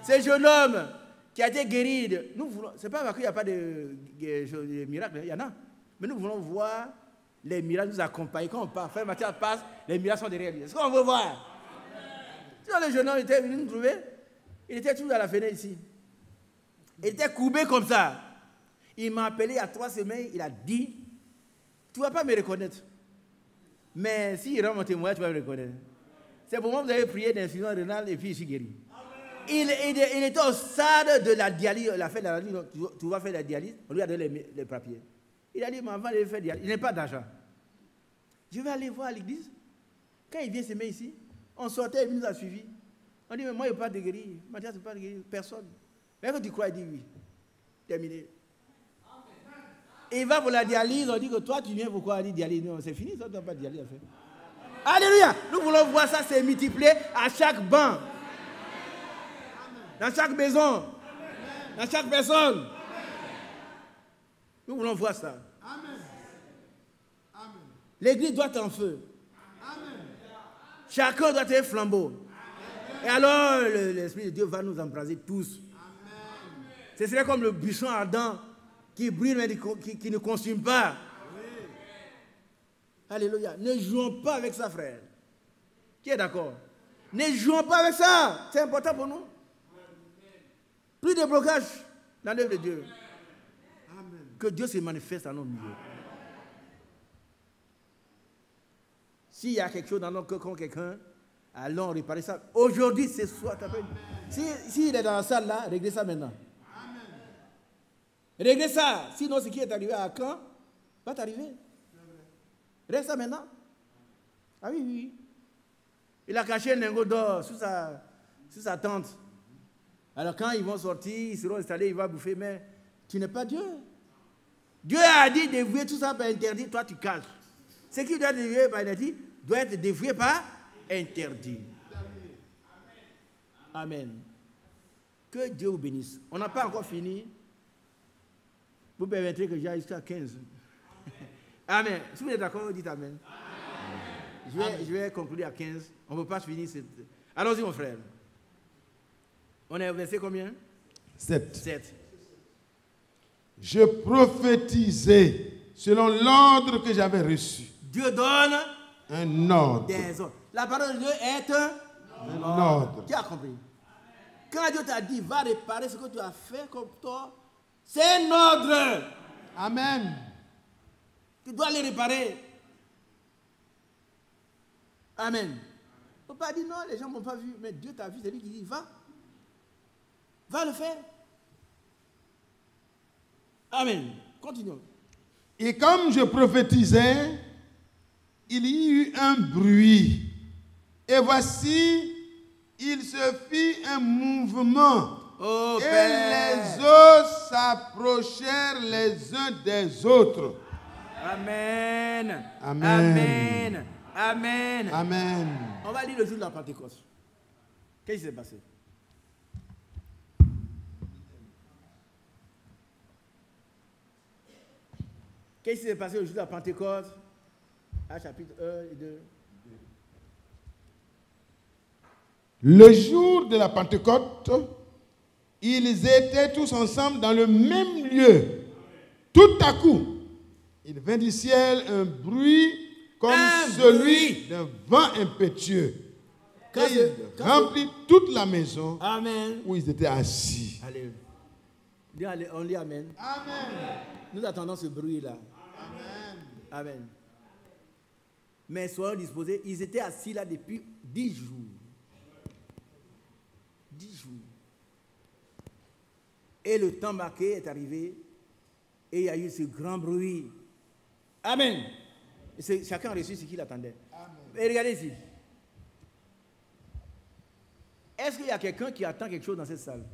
Ce jeune homme qui a été guéri, nous voulons, c'est pas parce qu'il n'y a pas de miracles, il y en a. Mais nous voulons voir les miracles nous accompagner. Quand on part, frère Mathias passe, les miracles sont derrière lui. C'est ce qu'on veut voir. Si le jeune homme était venu nous trouver, il était toujours à la fenêtre ici. Il était courbé comme ça. Il m'a appelé il y a 3 semaines, il a dit, tu ne vas pas me reconnaître. Mais s'il rend mon témoignage, tu vas me reconnaître. C'est pour moi que vous avez prié d'insuffisance rénale et puis je suis guéri. Il était au stade de la dialyse. Il a fait la dialyse, tu vas faire la dialyse. On lui a donné les papiers. Il a dit, mais avant de faire la dialyse, il n'a pas d'argent. Je vais aller voir à l'église. Quand il vient se mettre ici, on sortait, il nous a suivis. On dit, mais moi, je ne peux pas te guérir. Mathias, je ne peux pas te guérir. Personne. Mais quand tu crois, il dit oui. Terminé. Et il va pour la dialyse, on dit que toi, tu viens pourquoi on dit dialyse? Non, c'est fini, ça, tu n'as pas de dialyse à faire. Alléluia. Nous voulons voir ça se multiplier à chaque banc. Dans chaque maison. Dans chaque personne. Nous voulons voir ça. L'église doit être en feu. Chacun doit être flambeau. Et alors, l'Esprit de Dieu va nous embraser tous. Ce serait comme le buisson ardent qui brûle mais qui ne consume pas. Alléluia. Ne jouons pas avec ça, frère. Qui est d'accord? Ne jouons pas avec ça. C'est important pour nous. Plus de blocage dans l'œuvre de Dieu. Amen. Que Dieu se manifeste dans nos milieux. S'il y a quelque chose dans notre cœur contre quelqu'un, allons réparer ça. Aujourd'hui, ce soir, s'il est dans la salle là, réglez ça maintenant. Amen. Réglez ça. Sinon, ce qui est arrivé à Caen va t'arriver. Reste ça maintenant. Ah oui, oui. Il a caché un lingot d'or sous sa tente. Alors quand ils vont sortir, ils seront installés, il va bouffer, mais tu n'es pas Dieu. Dieu a dit dévouer tout ça par interdit, toi tu caches. Ce qui doit être dévoué par interdit doit être dévoué par interdit. Amen. Que Dieu vous bénisse. On n'a pas encore fini. Vous permettrez que j'aille jusqu'à 15. Amen. Si vous êtes d'accord, dites Amen. Je vais conclure à 15. On ne peut pas finir. Allons-y, mon frère. On est au verset combien? 7. Je prophétisais selon l'ordre que j'avais reçu. Dieu donne un ordre. Des ordres. La parole de Dieu est un ordre. Qui a compris? Quand Dieu t'a dit, va réparer ce que tu as fait comme toi, c'est un ordre. Amen. Tu dois les réparer. Amen. Il ne faut pas dire non, les gens ne m'ont pas vu, mais Dieu t'a vu, c'est lui qui dit, va. Va le faire. Amen. Continuons. Et comme je prophétisais, il y eut un bruit. Et voici, il se fit un mouvement. Oh, et Père. Les eaux s'approchèrent les uns des autres. Amen. Amen. Amen. Amen. Amen. On va lire le jour de la Pentecôte. Qu'est-ce qui s'est passé? Qu'est-ce qui s'est passé au jour de la Pentecôte? À chapitre 1 et 2. Le jour de la Pentecôte, ils étaient tous ensemble dans le même lieu. Tout à coup, il vint du ciel un bruit comme celui d'un vent impétueux. Et il remplit toute la maison. Amen. Où ils étaient assis. Allez, on lit Amen. Amen. Nous attendons ce bruit-là. Amen. Amen. Mais soyons disposés, ils étaient assis là depuis 10 jours. 10 jours. Et le temps marqué est arrivé et il y a eu ce grand bruit. Amen. Et chacun a reçu ce qu'il attendait. Amen. Et regardez ici. Est-ce qu'il y a quelqu'un qui attend quelque chose dans cette salle?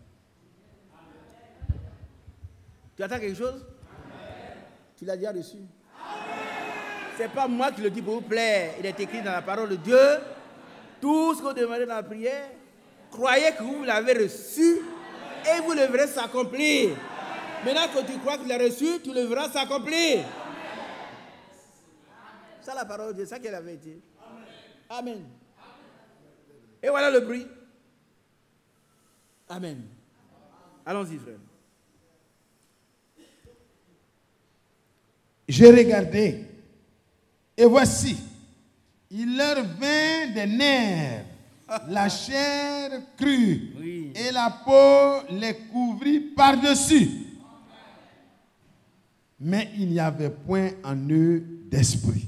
Amen. Tu attends quelque chose? Amen. Tu l'as déjà reçu? Ce n'est pas moi qui le dis pour vous plaire. Il est écrit dans la parole de Dieu. Tout ce que vous demandez dans la prière, croyez que vous l'avez reçu et vous le verrez s'accomplir. Maintenant que tu crois que tu l'as reçu, tu le verras s'accomplir. Ça, la parole de Dieu, ça qu'elle avait été. Amen. Et voilà le bruit. Amen. Allons-y, frère. J'ai regardé, et voici, il leur vint des nerfs, la chair crue, oui. Et la peau les couvrit par-dessus. Mais il n'y avait point en eux d'esprit.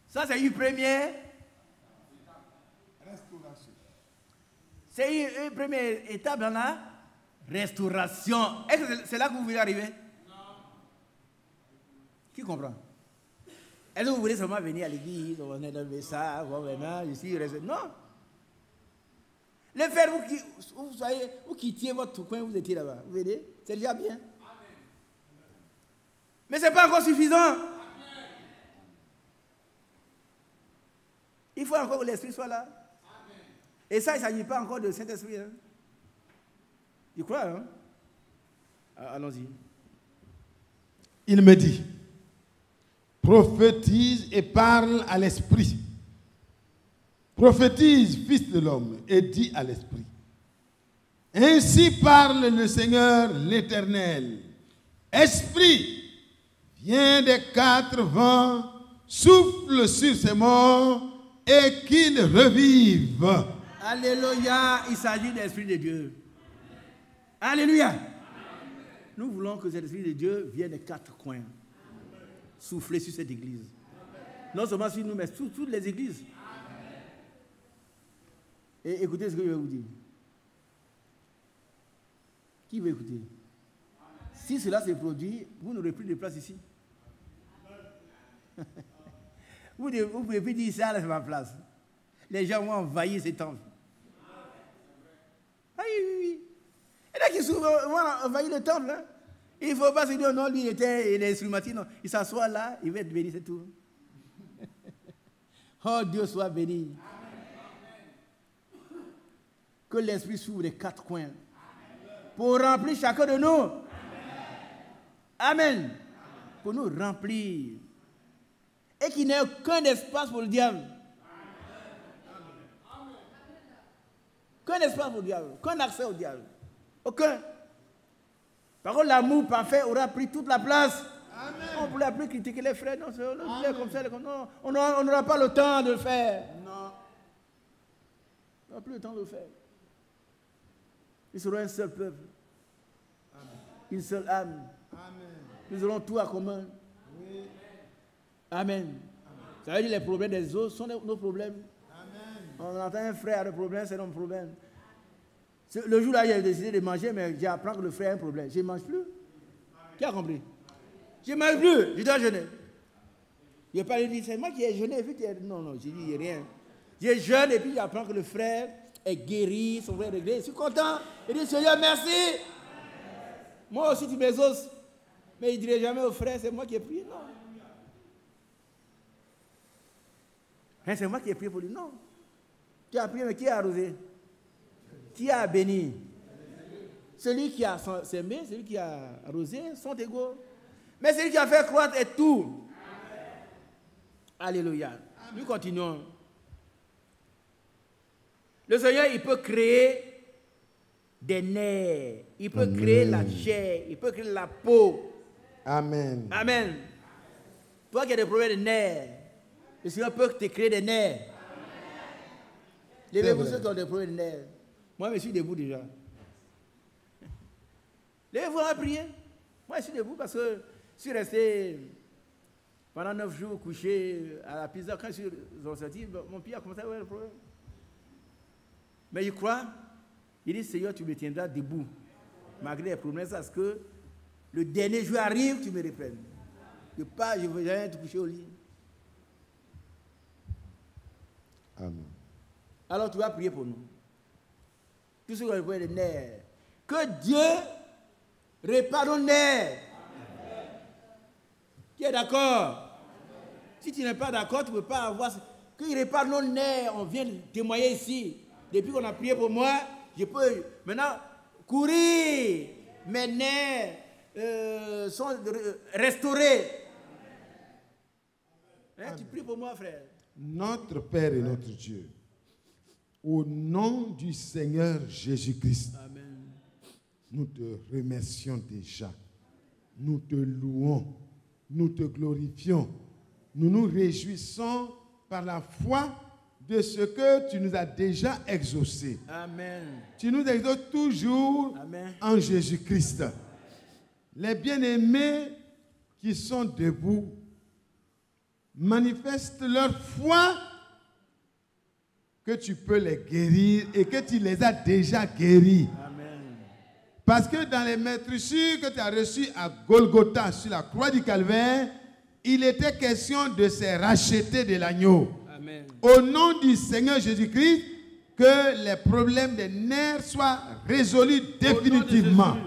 Ça, c'est une première restauration. C'est une première étape dans la restauration. Est-ce que c'est là que vous voulez arriver? Non. Qui comprend? Est-ce que vous voulez seulement venir à l'église, on est dans le message, maintenant, ici, non. Les frères, vous quittiez votre coin, vous étiez là-bas. Vous voyez? C'est déjà bien. Amen. Mais ce n'est pas encore suffisant. Amen. Il faut encore que l'Esprit soit là. Amen. Et ça, il ne s'agit pas encore de Saint-Esprit. Hein. Tu crois, hein? Allons-y. Il me dit, prophétise et parle à l'Esprit. Prophétise, fils de l'homme, et dis à l'Esprit. Ainsi parle le Seigneur l'Éternel. Esprit, viens des 4 vents, souffle sur ces morts et qu'ils revivent. Alléluia, il s'agit de l'Esprit de Dieu. Alléluia. Nous voulons que cet Esprit de Dieu vienne des 4 coins. Souffler sur cette église. Non seulement sur nous, mais sur toutes les églises. Et écoutez ce que je vais vous dire. Qui veut écouter? Si cela se produit, vous n'aurez plus de place ici. Vous ne pouvez plus dire ça, c'est ma place. les gens vont envahir ces temples. Ah oui, oui, oui. Et là, qui vont envahir le temple, hein? Il ne faut pas se dire, non, lui, il était l'instrumentiste. Non, il s'assoit là, il va être béni, c'est tout. Oh, Dieu soit béni. Que l'Esprit s'ouvre les quatre coins pour remplir chacun de nous. Amen. Pour nous remplir. Et qu'il n'y ait aucun espace pour le diable. Aucun espace pour le diable. Aucun accès au diable. Aucun. Par contre, l'amour parfait aura pris toute la place. Amen. On ne pourra plus critiquer les frères. Non, c'est comme ça. Non, on n'aura pas le temps de le faire. Non. On n'aura plus le temps de le faire. Ils seront un seul peuple. Amen. Une seule âme. Amen. Nous aurons tout à commun. Oui. Amen. Amen. Ça veut dire les problèmes des autres sont nos problèmes. Amen. On entend un frère a des problèmes, c'est notre problème. Le jour là, j'ai décidé de manger, mais j'ai appris que le frère a un problème. Je ne mange plus. Qui a compris? Je ne mange plus. Je dois jeûner. Je n'ai pas dit, c'est moi qui ai jeûné. Non, non, j'ai dit rien. Je jeûne et puis j'apprends que le frère est guéri, son frère est guéri. Je suis content. Il dit, Seigneur, merci. Moi aussi, tu m'exauces. Mais il ne dirait jamais au frère, c'est moi qui ai prié. Non. Hein, c'est moi qui ai prié pour lui. Non. Tu as prié, mais qui a arrosé? Qui a béni? Celui qui a semé, celui qui a arrosé sont égaux. Mais celui qui a fait croître est tout. Amen. Alléluia. Amen. Nous continuons. Le Seigneur, il peut créer des nerfs. Il peut Amen. Créer la chair. Il peut créer la peau. Amen. Amen. Toi qui as des problèmes de nerfs, le Seigneur peut te créer des nerfs. Levez-vous ceux qui ont des problèmes de nerfs. Moi, je suis debout déjà. Levez-vous à prier. Moi, je suis debout parce que je suis resté pendant 9 jours couché à la pizza. Quand je suis sorti, mon pied a commencé à avoir le problème. Mais je crois, il dit, Seigneur, tu me tiendras debout. Malgré les problèmes, parce que le dernier jour arrive, tu me reprennes. Je ne veux jamais te coucher au lit. Amen. Alors, tu vas prier pour nous. Tout ce qu'on veut les nerfs. Que Dieu répare nos nerfs. Qui est d'accord? Si tu n'es pas d'accord, tu ne peux pas avoir. Qu'il répare nos nerfs, on vient témoigner ici. Depuis qu'on a prié pour moi, je peux maintenant courir. Mes nerfs sont restaurés. Hein, tu pries pour moi, frère. Notre Père et notre Dieu, au nom du Seigneur Jésus-Christ, nous te remercions déjà. Nous te louons. Nous te glorifions. Nous nous réjouissons par la foi de ce que tu nous as déjà exaucé. Amen. Tu nous exauces toujours Amen. En Jésus-Christ. Les bien-aimés qui sont debout manifestent leur foi que tu peux les guérir et que tu les as déjà guéris. Amen. Parce que dans les maîtrisures que tu as reçues à Golgotha sur la croix du Calvaire, il était question de se racheter de l'agneau. Amen. Au nom du Seigneur Jésus-Christ, que les problèmes des nerfs soient résolus définitivement.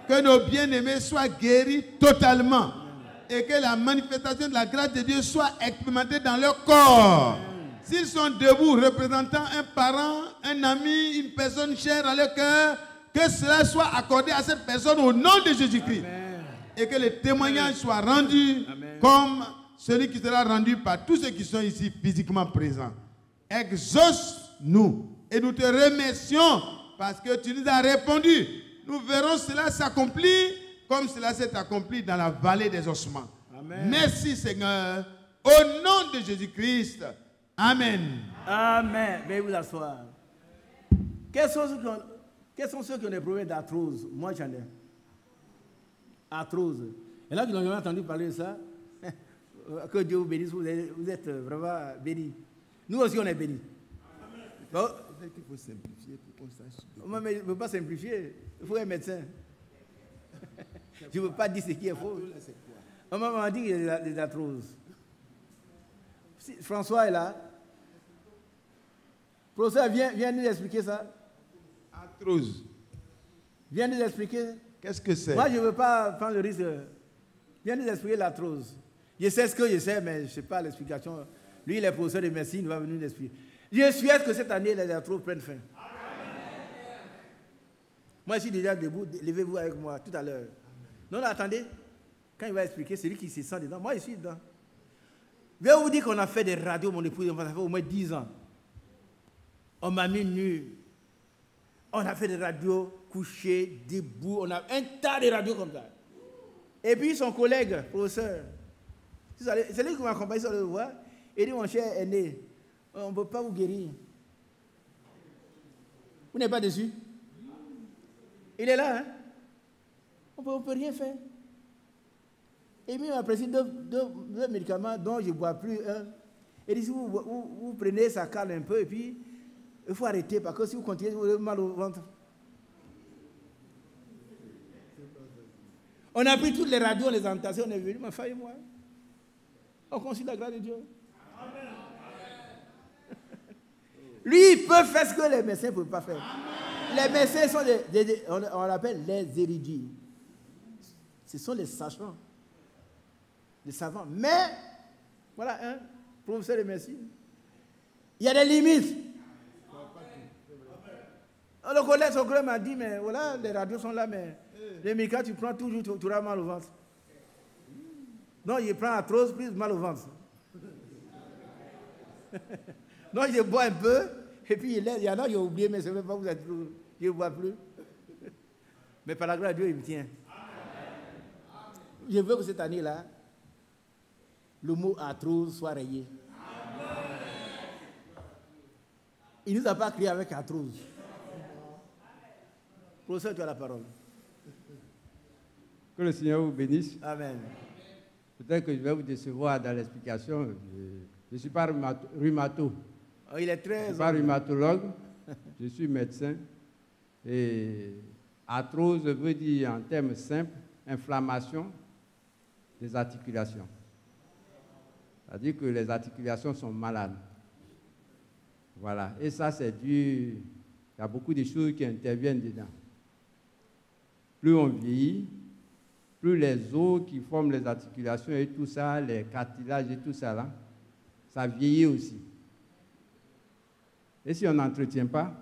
Que nos bien-aimés soient guéris totalement. Amen. Et que la manifestation de la grâce de Dieu soit expérimentée dans leur corps. S'ils sont debout représentant un parent, un ami, une personne chère à leur cœur, que cela soit accordé à cette personne au nom de Jésus-Christ. Et que le témoignage soit rendu Amen. Comme celui qui sera rendu par tous ceux qui sont ici physiquement présents. Exauce-nous et nous te remercions parce que tu nous as répondu. Nous verrons cela s'accomplir comme cela s'est accompli dans la vallée des ossements. Amen. Merci Seigneur. Au nom de Jésus-Christ. Amen. Amen. Veuillez vous asseoir. Quels sont ceux qui ont des problèmes d'arthrose? Moi, j'en ai. Arthrose. Et là, qui n'ont jamais entendu parler de ça, que Dieu vous bénisse, vous êtes vraiment bénis. Nous aussi, on est bénis. Bon. Peut-être qu'il faut simplifier pour qu'on sache. Mais je ne veux pas simplifier. Il faut un médecin. Je ne veux pas dire ce qui est faux. On m'a dit qu'il y a des arthroses. François est là. Professeur, viens nous expliquer ça. Arthrose. Viens nous expliquer. Qu'est-ce que c'est? Moi, je ne veux pas prendre le risque. Viens nous expliquer l'arthrose. Je sais ce que je sais, mais je ne sais pas l'explication. Lui, il est professeur de médecine, il va venir nous expliquer. Je souhaite que cette année, les arthroses prennent fin. Moi, je suis déjà debout. Levez-vous avec moi tout à l'heure. Non, attendez. Quand il va expliquer, c'est lui qui se sent dedans. Moi, je suis dedans. Je vais vous dire qu'on a fait des radios, mon épouse, ça fait au moins 10 ans. On m'a mis nu. On a fait des radios couchées, debout. On a un tas de radios comme ça. Et puis son collègue, professeur, c'est lui qui m'a accompagné sur le voie. Il dit, mon cher aîné, on ne peut pas vous guérir. Vous n'êtes pas dessus? Il est là, hein? On ne peut rien faire. Et puis il m'a prescrit deux médicaments dont je ne bois plus un. Il dit, si vous prenez, ça calme un peu, et puis il faut arrêter, parce que si vous continuez, vous avez mal au ventre. On a pris toutes les radios, on les a entassées, on est venu, ma femme et moi. On consulte la grâce de Dieu. Lui, il peut faire ce que les médecins ne peuvent pas faire. Les médecins sont on l'appelle les érudits. Ce sont les sachants, les savants. Mais, voilà un professeur de médecine. Il y a des limites. Le collègue, son collègue m'a dit, mais voilà, les radios sont là, mais les médicaments, tu prends toujours, tu auras mal au ventre. Non, je prends arthrose, plus mal au ventre. Non, je bois un peu, et puis il y en a, j'ai oublié, mais je ne sais pas, je ne bois plus. Mais par la grâce de Dieu, il me tient. Je veux que cette année-là, le mot arthrose soit rayé. Il ne nous a pas crié avec arthrose. Professeur, tu as la parole. Que le Seigneur vous bénisse. Amen. Peut-être que je vais vous décevoir dans l'explication. Je ne suis pas rhumato. Oh, il est très... Je ne suis pas rhumatologue. Je suis médecin. Et arthrose veut dire, en termes simples, inflammation des articulations. C'est-à-dire que les articulations sont malades. Voilà. Et ça, c'est dû... Il y a beaucoup de choses qui interviennent dedans. Plus on vieillit, plus les os qui forment les articulations et tout ça, les cartilages et tout ça là, ça vieillit aussi. Et si on n'entretient pas,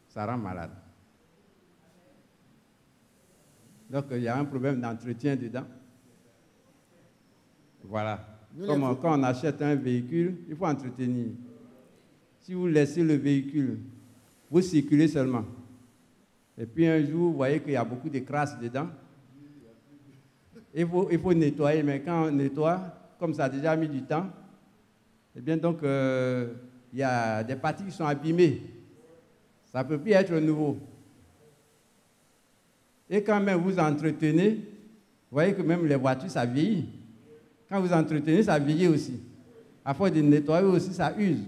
ça rend malade. Donc il y a un problème d'entretien dedans. Voilà. Comme quand on achète un véhicule, il faut entretenir. Si vous laissez le véhicule, vous circulez seulement. Et puis un jour, vous voyez qu'il y a beaucoup de crasse dedans. Il faut nettoyer, mais quand on nettoie, comme ça a déjà mis du temps, eh bien donc, il y a des parties qui sont abîmées. Ça ne peut plus être nouveau. Et quand même vous entretenez, vous voyez que même les voitures, ça vieillit. Quand vous entretenez, ça vieillit aussi. À force de nettoyer aussi, ça use.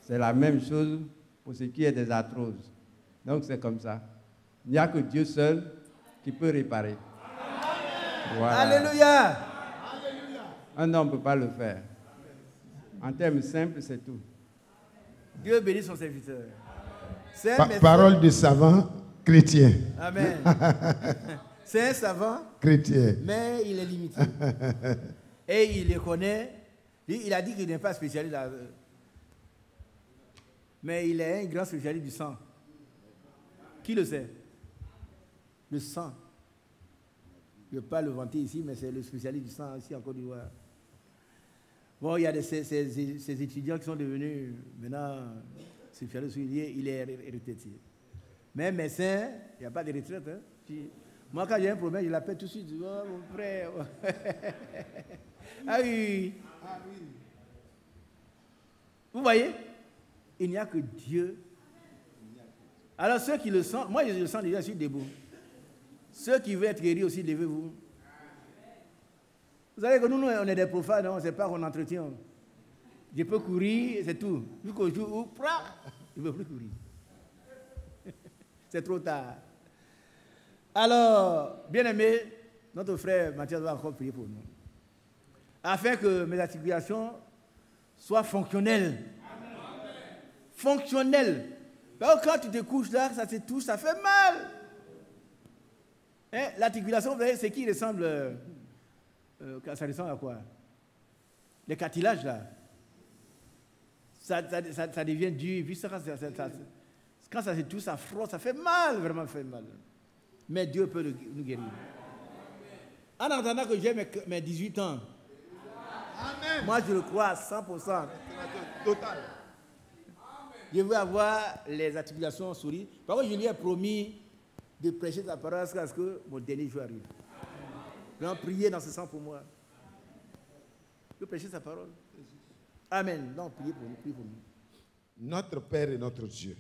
C'est la même chose pour ce qui est des arthroses. Donc c'est comme ça. Il n'y a que Dieu seul qui peut réparer. Voilà. Alléluia. Un homme ne peut pas le faire. En termes simples, c'est tout. Dieu bénit son serviteur. Parole de savant chrétien. Amen. C'est un savant chrétien. Mais il est limité. Et il le connaît. Il a dit qu'il n'est pas spécialiste. Mais il est un grand spécialiste du sang. Qui le sait? Le sang. Je ne vais pas le vanter ici, mais c'est le spécialiste du sang ici en Côte d'Ivoire. Bon, il y a ces étudiants qui sont devenus maintenant spécialistes, il est retraité. Mais médecin, il n'y a pas de retraite. Hein. Moi, quand j'ai un problème, je l'appelle tout de suite. Je dis, oh, mon frère. Ah oui. Ah oui. Vous voyez? Il n'y a que Dieu. Alors ceux qui le sentent, moi je le sens déjà, je suis debout. Ceux qui veulent être guéris aussi, levez-vous. Vous savez que nous, on est des profanes, on ne sait pas qu'on entretient. Je peux courir, c'est tout. Jusqu'au jour où, je ne peux plus courir. C'est trop tard. Alors, bien aimé, notre frère Mathias va encore prier pour nous. Afin que mes articulations soient fonctionnelles. fonctionnel. Alors, quand tu te couches là, ça te touche, ça fait mal. Hein? L'articulation, vous voyez, c'est qui ressemble. Ça ressemble à quoi? Les cartilages là. Ça devient dur. Puis quand ça se touche, ça frotte, ça fait mal, vraiment fait mal. Mais Dieu peut nous guérir. En attendant que j'ai mes 18 ans, amen. Moi je le crois à 100%. Total. Je veux avoir les articulations souris. Par contre, je lui ai promis de prêcher sa parole jusqu'à ce que mon dernier jour arrive. Donc, priez dans ce sens pour moi. Je veux prêcher sa parole. Amen. Donc, priez pour nous. Priez pour nous. Notre Père et notre Dieu,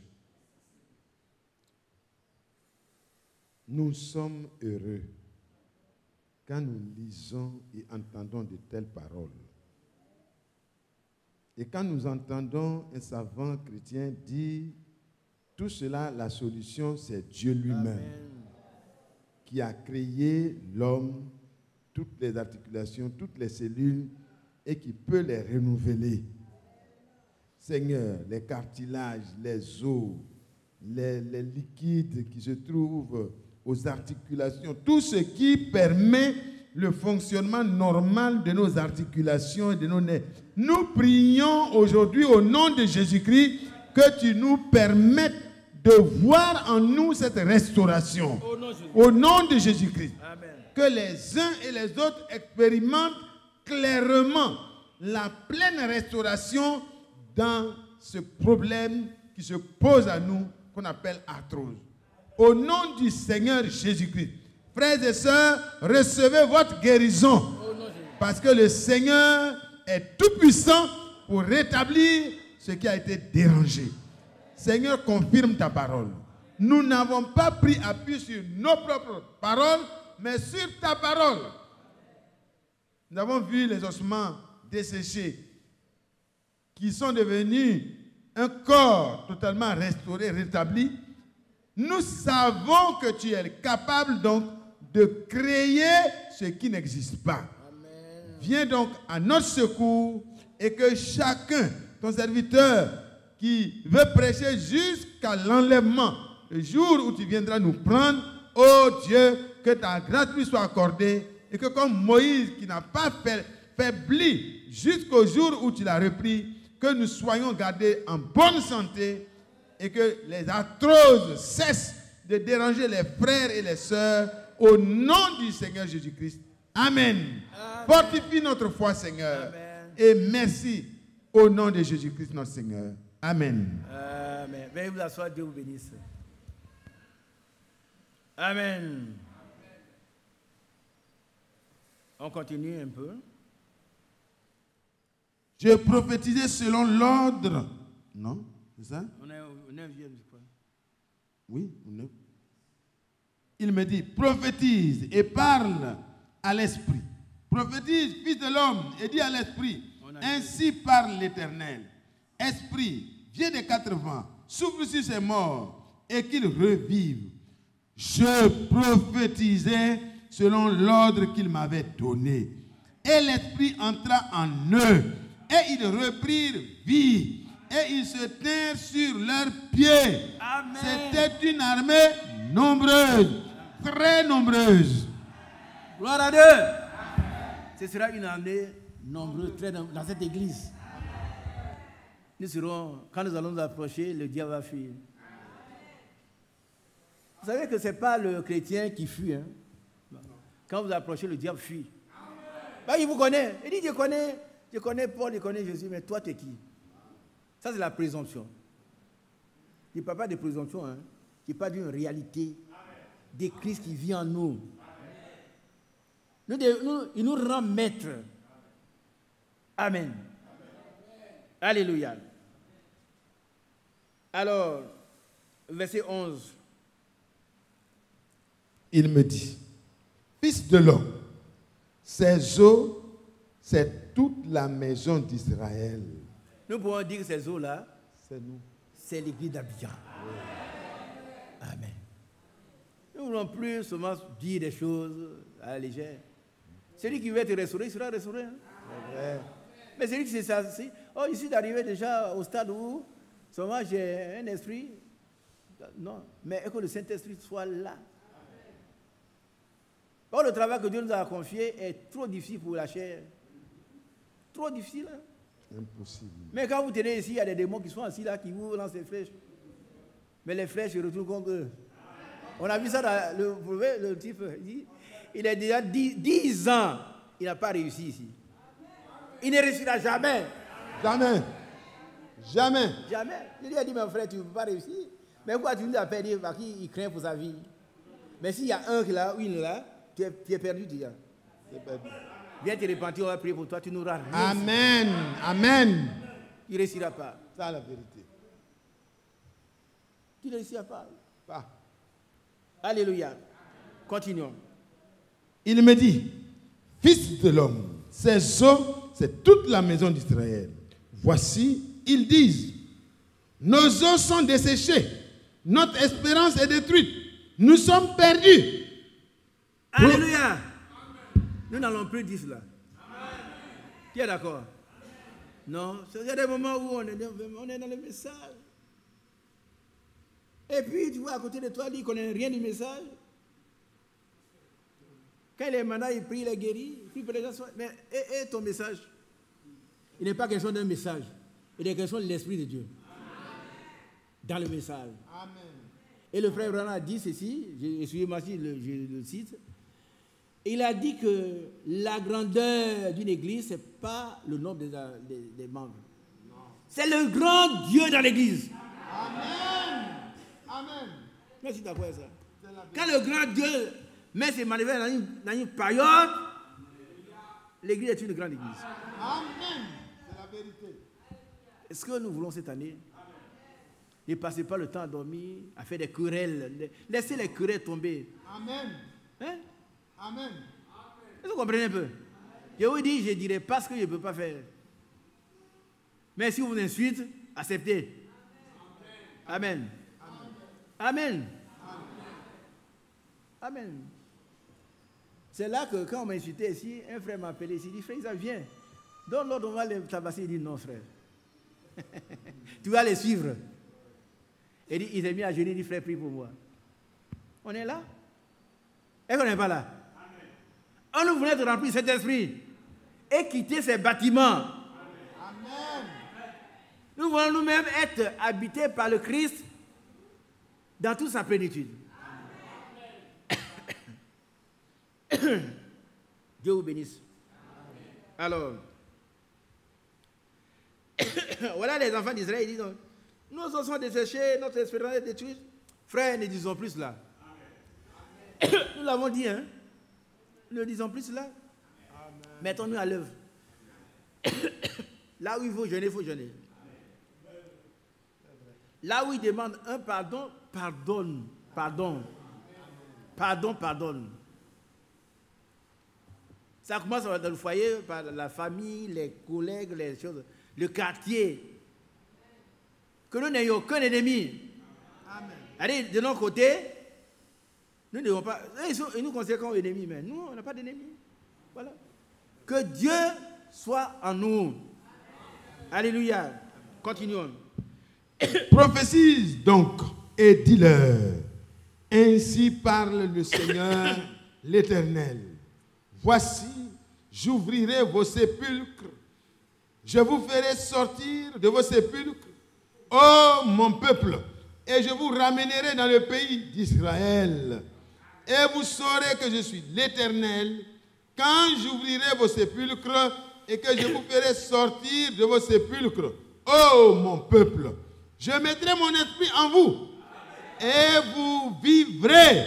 nous sommes heureux quand nous lisons et entendons de telles paroles. Et quand nous entendons un savant chrétien dire tout cela, la solution, c'est Dieu lui-même qui a créé l'homme, toutes les articulations, toutes les cellules et qui peut les renouveler. Seigneur, les cartilages, les os, les liquides qui se trouvent aux articulations, tout ce qui permet le fonctionnement normal de nos articulations et de nos nerfs. Nous prions aujourd'hui au nom de Jésus-Christ que tu nous permettes de voir en nous cette restauration. Au nom de Jésus-Christ. Que les uns et les autres expérimentent clairement la pleine restauration dans ce problème qui se pose à nous, qu'on appelle arthrose. Au nom du Seigneur Jésus-Christ. Frères et sœurs, recevez votre guérison. Parce que le Seigneur est tout puissant pour rétablir ce qui a été dérangé. Seigneur, confirme ta parole. Nous n'avons pas pris appui sur nos propres paroles, mais sur ta parole. Nous avons vu les ossements desséchés qui sont devenus un corps totalement restauré, rétabli. Nous savons que tu es capable donc de créer ce qui n'existe pas. Amen. Viens donc à notre secours et que chacun, ton serviteur, qui veut prêcher jusqu'à l'enlèvement, le jour où tu viendras nous prendre, ô Dieu, que ta grâce lui soit accordée et que comme Moïse qui n'a pas faibli jusqu'au jour où tu l'as repris, que nous soyons gardés en bonne santé et que les arthroses cessent de déranger les frères et les sœurs au nom du Seigneur Jésus-Christ. Amen. Amen. Fortifie notre foi, Seigneur. Amen. Et merci au nom de Jésus-Christ, notre Seigneur. Amen. Amen. Veuillez vous asseoir, Dieu vous bénisse. Amen. On continue un peu. Je prophétisais selon l'ordre. Non, c'est ça? On est au 9e, je crois. Oui, au 9. Il me dit, prophétise et parle à l'esprit. Prophétise, fils de l'homme, et dis à l'esprit, ainsi parle l'Éternel. Esprit, viens des 4 vents, souffle sur ces morts et qu'ils revivent. Je prophétisais selon l'ordre qu'il m'avait donné. Et l'esprit entra en eux et ils reprirent vie et ils se tinrent sur leurs pieds. C'était une armée nombreuse, très nombreuse. Gloire à Dieu. Ce sera une armée nombreuse, très nombreuse dans cette église. Nous serons, quand nous allons nous approcher, le diable va fuir. Vous savez que ce n'est pas le chrétien qui fuit. Hein? Quand vous approchez, le diable fuit. Bah, il vous connaît. Il dit, je connais Paul, je connais Jésus, mais toi, tu es qui? Ça, c'est la présomption. Je ne parle pas de présomption, hein. Je parle d'une réalité de Christ qui vit en nous. Il nous rend maîtres. Amen. Alléluia. Alors, verset 11. Il me dit, fils de l'homme, ces eaux, c'est toute la maison d'Israël. Nous pouvons dire que ces eaux-là, c'est nous. C'est l'église d'Abidjan. Oui. Amen. Nous ne voulons plus seulement dire des choses à la légère. Celui qui veut être restauré, il sera restauré. Hein? Mais celui qui s'est assis, je suis arrivé déjà au stade où Seulement j'ai un esprit. Non, mais que le Saint-Esprit soit là. Or, le travail que Dieu nous a confié est trop difficile pour la chair. Trop difficile. Hein? Impossible. Mais quand vous tenez ici, il y a des démons qui sont assis là, qui vous lancent des flèches. Mais les flèches se retournent contre eux. On a vu ça dans le type. Il a déjà 10 ans. Il n'a pas réussi ici. Il ne réussira jamais. Jamais. Jamais. Jamais. Il lui a dit, mon frère, tu ne peux pas réussir. Mais pourquoi tu nous as perdu? Parce qu'il craint pour sa vie. Mais s'il y a un qui est là, ou une là, tu es perdu déjà. Tu es perdu. Viens te repentir, on va prier pour toi, tu n'auras rien. Amen. Amen. Il ne réussira pas. C'est la vérité. Tu ne réussiras pas. Pas. Alléluia. Continuons. Il me dit, fils de l'homme, ces eaux, c'est toute la maison d'Israël. Voici, ils disent, nos eaux sont desséchées, notre espérance est détruite, nous sommes perdus. Alléluia. Nous n'allons plus dire cela. Qui est d'accord? Non, il y a des moments où on est dans le message. Et puis, tu vois, à côté de toi, il ne connaît rien du message. Quand il est malade, il prie, il est guéri. Il prie les gens. Mais et ton message? Il n'est pas question d'un message. Il est question de l'Esprit de Dieu. Dans le message. Amen. Et le frère Branham a dit ceci, excusez-moi si je le cite. Il a dit que la grandeur d'une église, ce n'est pas le nombre des membres. C'est le grand Dieu dans l'église. Amen. Amen. Merci d'avoir ça. Quand le grand Dieu met ses manœuvres dans une période, l'église est une grande église. Amen. C'est la vérité. Est-ce que nous voulons cette année ne passez pas le temps à dormir, à faire des querelles. Laissez les querelles tomber. Amen. Hein? Amen. Est-ce que vous comprenez un peu? Je vous dis, je ne dirai pas ce que je ne peux pas faire. Mais si vous vous insultez, acceptez. Amen. Amen. Amen. C'est là que quand on m'a insulté ici, un frère m'a appelé ici, il dit, frère, ça vient. Donc l'autre, on va les tabasser. Il dit, non, frère. Tu vas les suivre. Et il s'est mis à genoux, il dit, frère, prie pour moi. On est là? Est-ce qu'on n'est pas là? On nous voulait remplir cet esprit et quitter ces bâtiments. Amen. Nous voulons nous-mêmes être habités par le Christ dans toute sa plénitude. Dieu vous bénisse. Alors, voilà les enfants d'Israël, ils disent, nous sommes desséchés, notre espérance est détruite. Frères, ne disons plus cela. Nous l'avons dit, hein. Ne disons plus cela. Mettons-nous à l'œuvre. Là où il faut jeûner, il faut jeûner. Là où il demande un pardon, pardonne. Pardon. Pardon, pardonne. Ça commence dans le foyer, par la famille, les collègues, les choses, le quartier. Que nous n'ayons aucun ennemi. Amen. Allez, de notre côté, nous ne devons pas. Ils nous considèrent comme ennemis, mais nous, on n'a pas d'ennemis. Voilà. Que Dieu soit en nous. Alléluia. Continuons. Prophétise donc et dis-leur, ainsi parle le Seigneur l'Éternel. Voici, j'ouvrirai vos sépulcres, je vous ferai sortir de vos sépulcres, ô mon peuple, et je vous ramènerai dans le pays d'Israël. Et vous saurez que je suis l'Éternel, quand j'ouvrirai vos sépulcres et que je vous ferai sortir de vos sépulcres, ô mon peuple. Je mettrai mon esprit en vous et vous vivrez.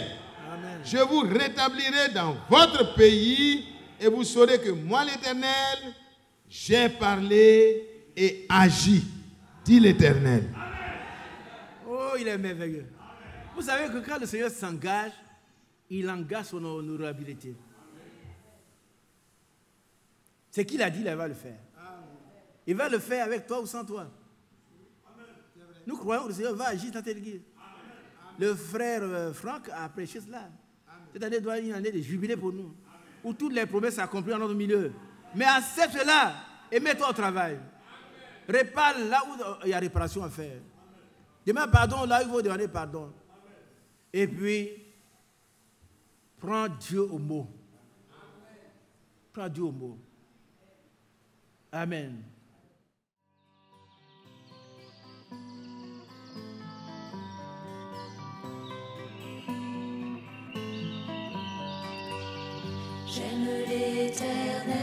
Amen. Je vous rétablirai dans votre pays et vous saurez que moi, l'Éternel, j'ai parlé et agi, dit l'Éternel. Oh, il est merveilleux. Vous savez que quand le Seigneur s'engage, il engage son honorabilité. Ce qu'il a dit, il va le faire. Il va le faire avec toi ou sans toi. Nous croyons que le Seigneur va agir dans cette église. Le frère Franck a prêché cela. Cette année doit être une année de jubilé pour nous, où toutes les promesses s'accomplissent dans notre milieu. Mais accepte cela et mets-toi au travail. Répare là où il y a réparation à faire. Demande pardon là, il faut demander pardon. Et puis, prends Dieu au mot. Prends Dieu au mot. Amen. J'aime l'Éternel,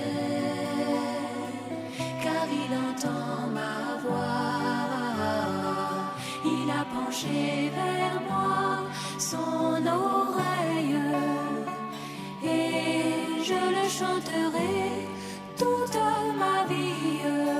car il entend ma voix. Il a penché vers moi son oreille, et je le chanterai toute ma vie.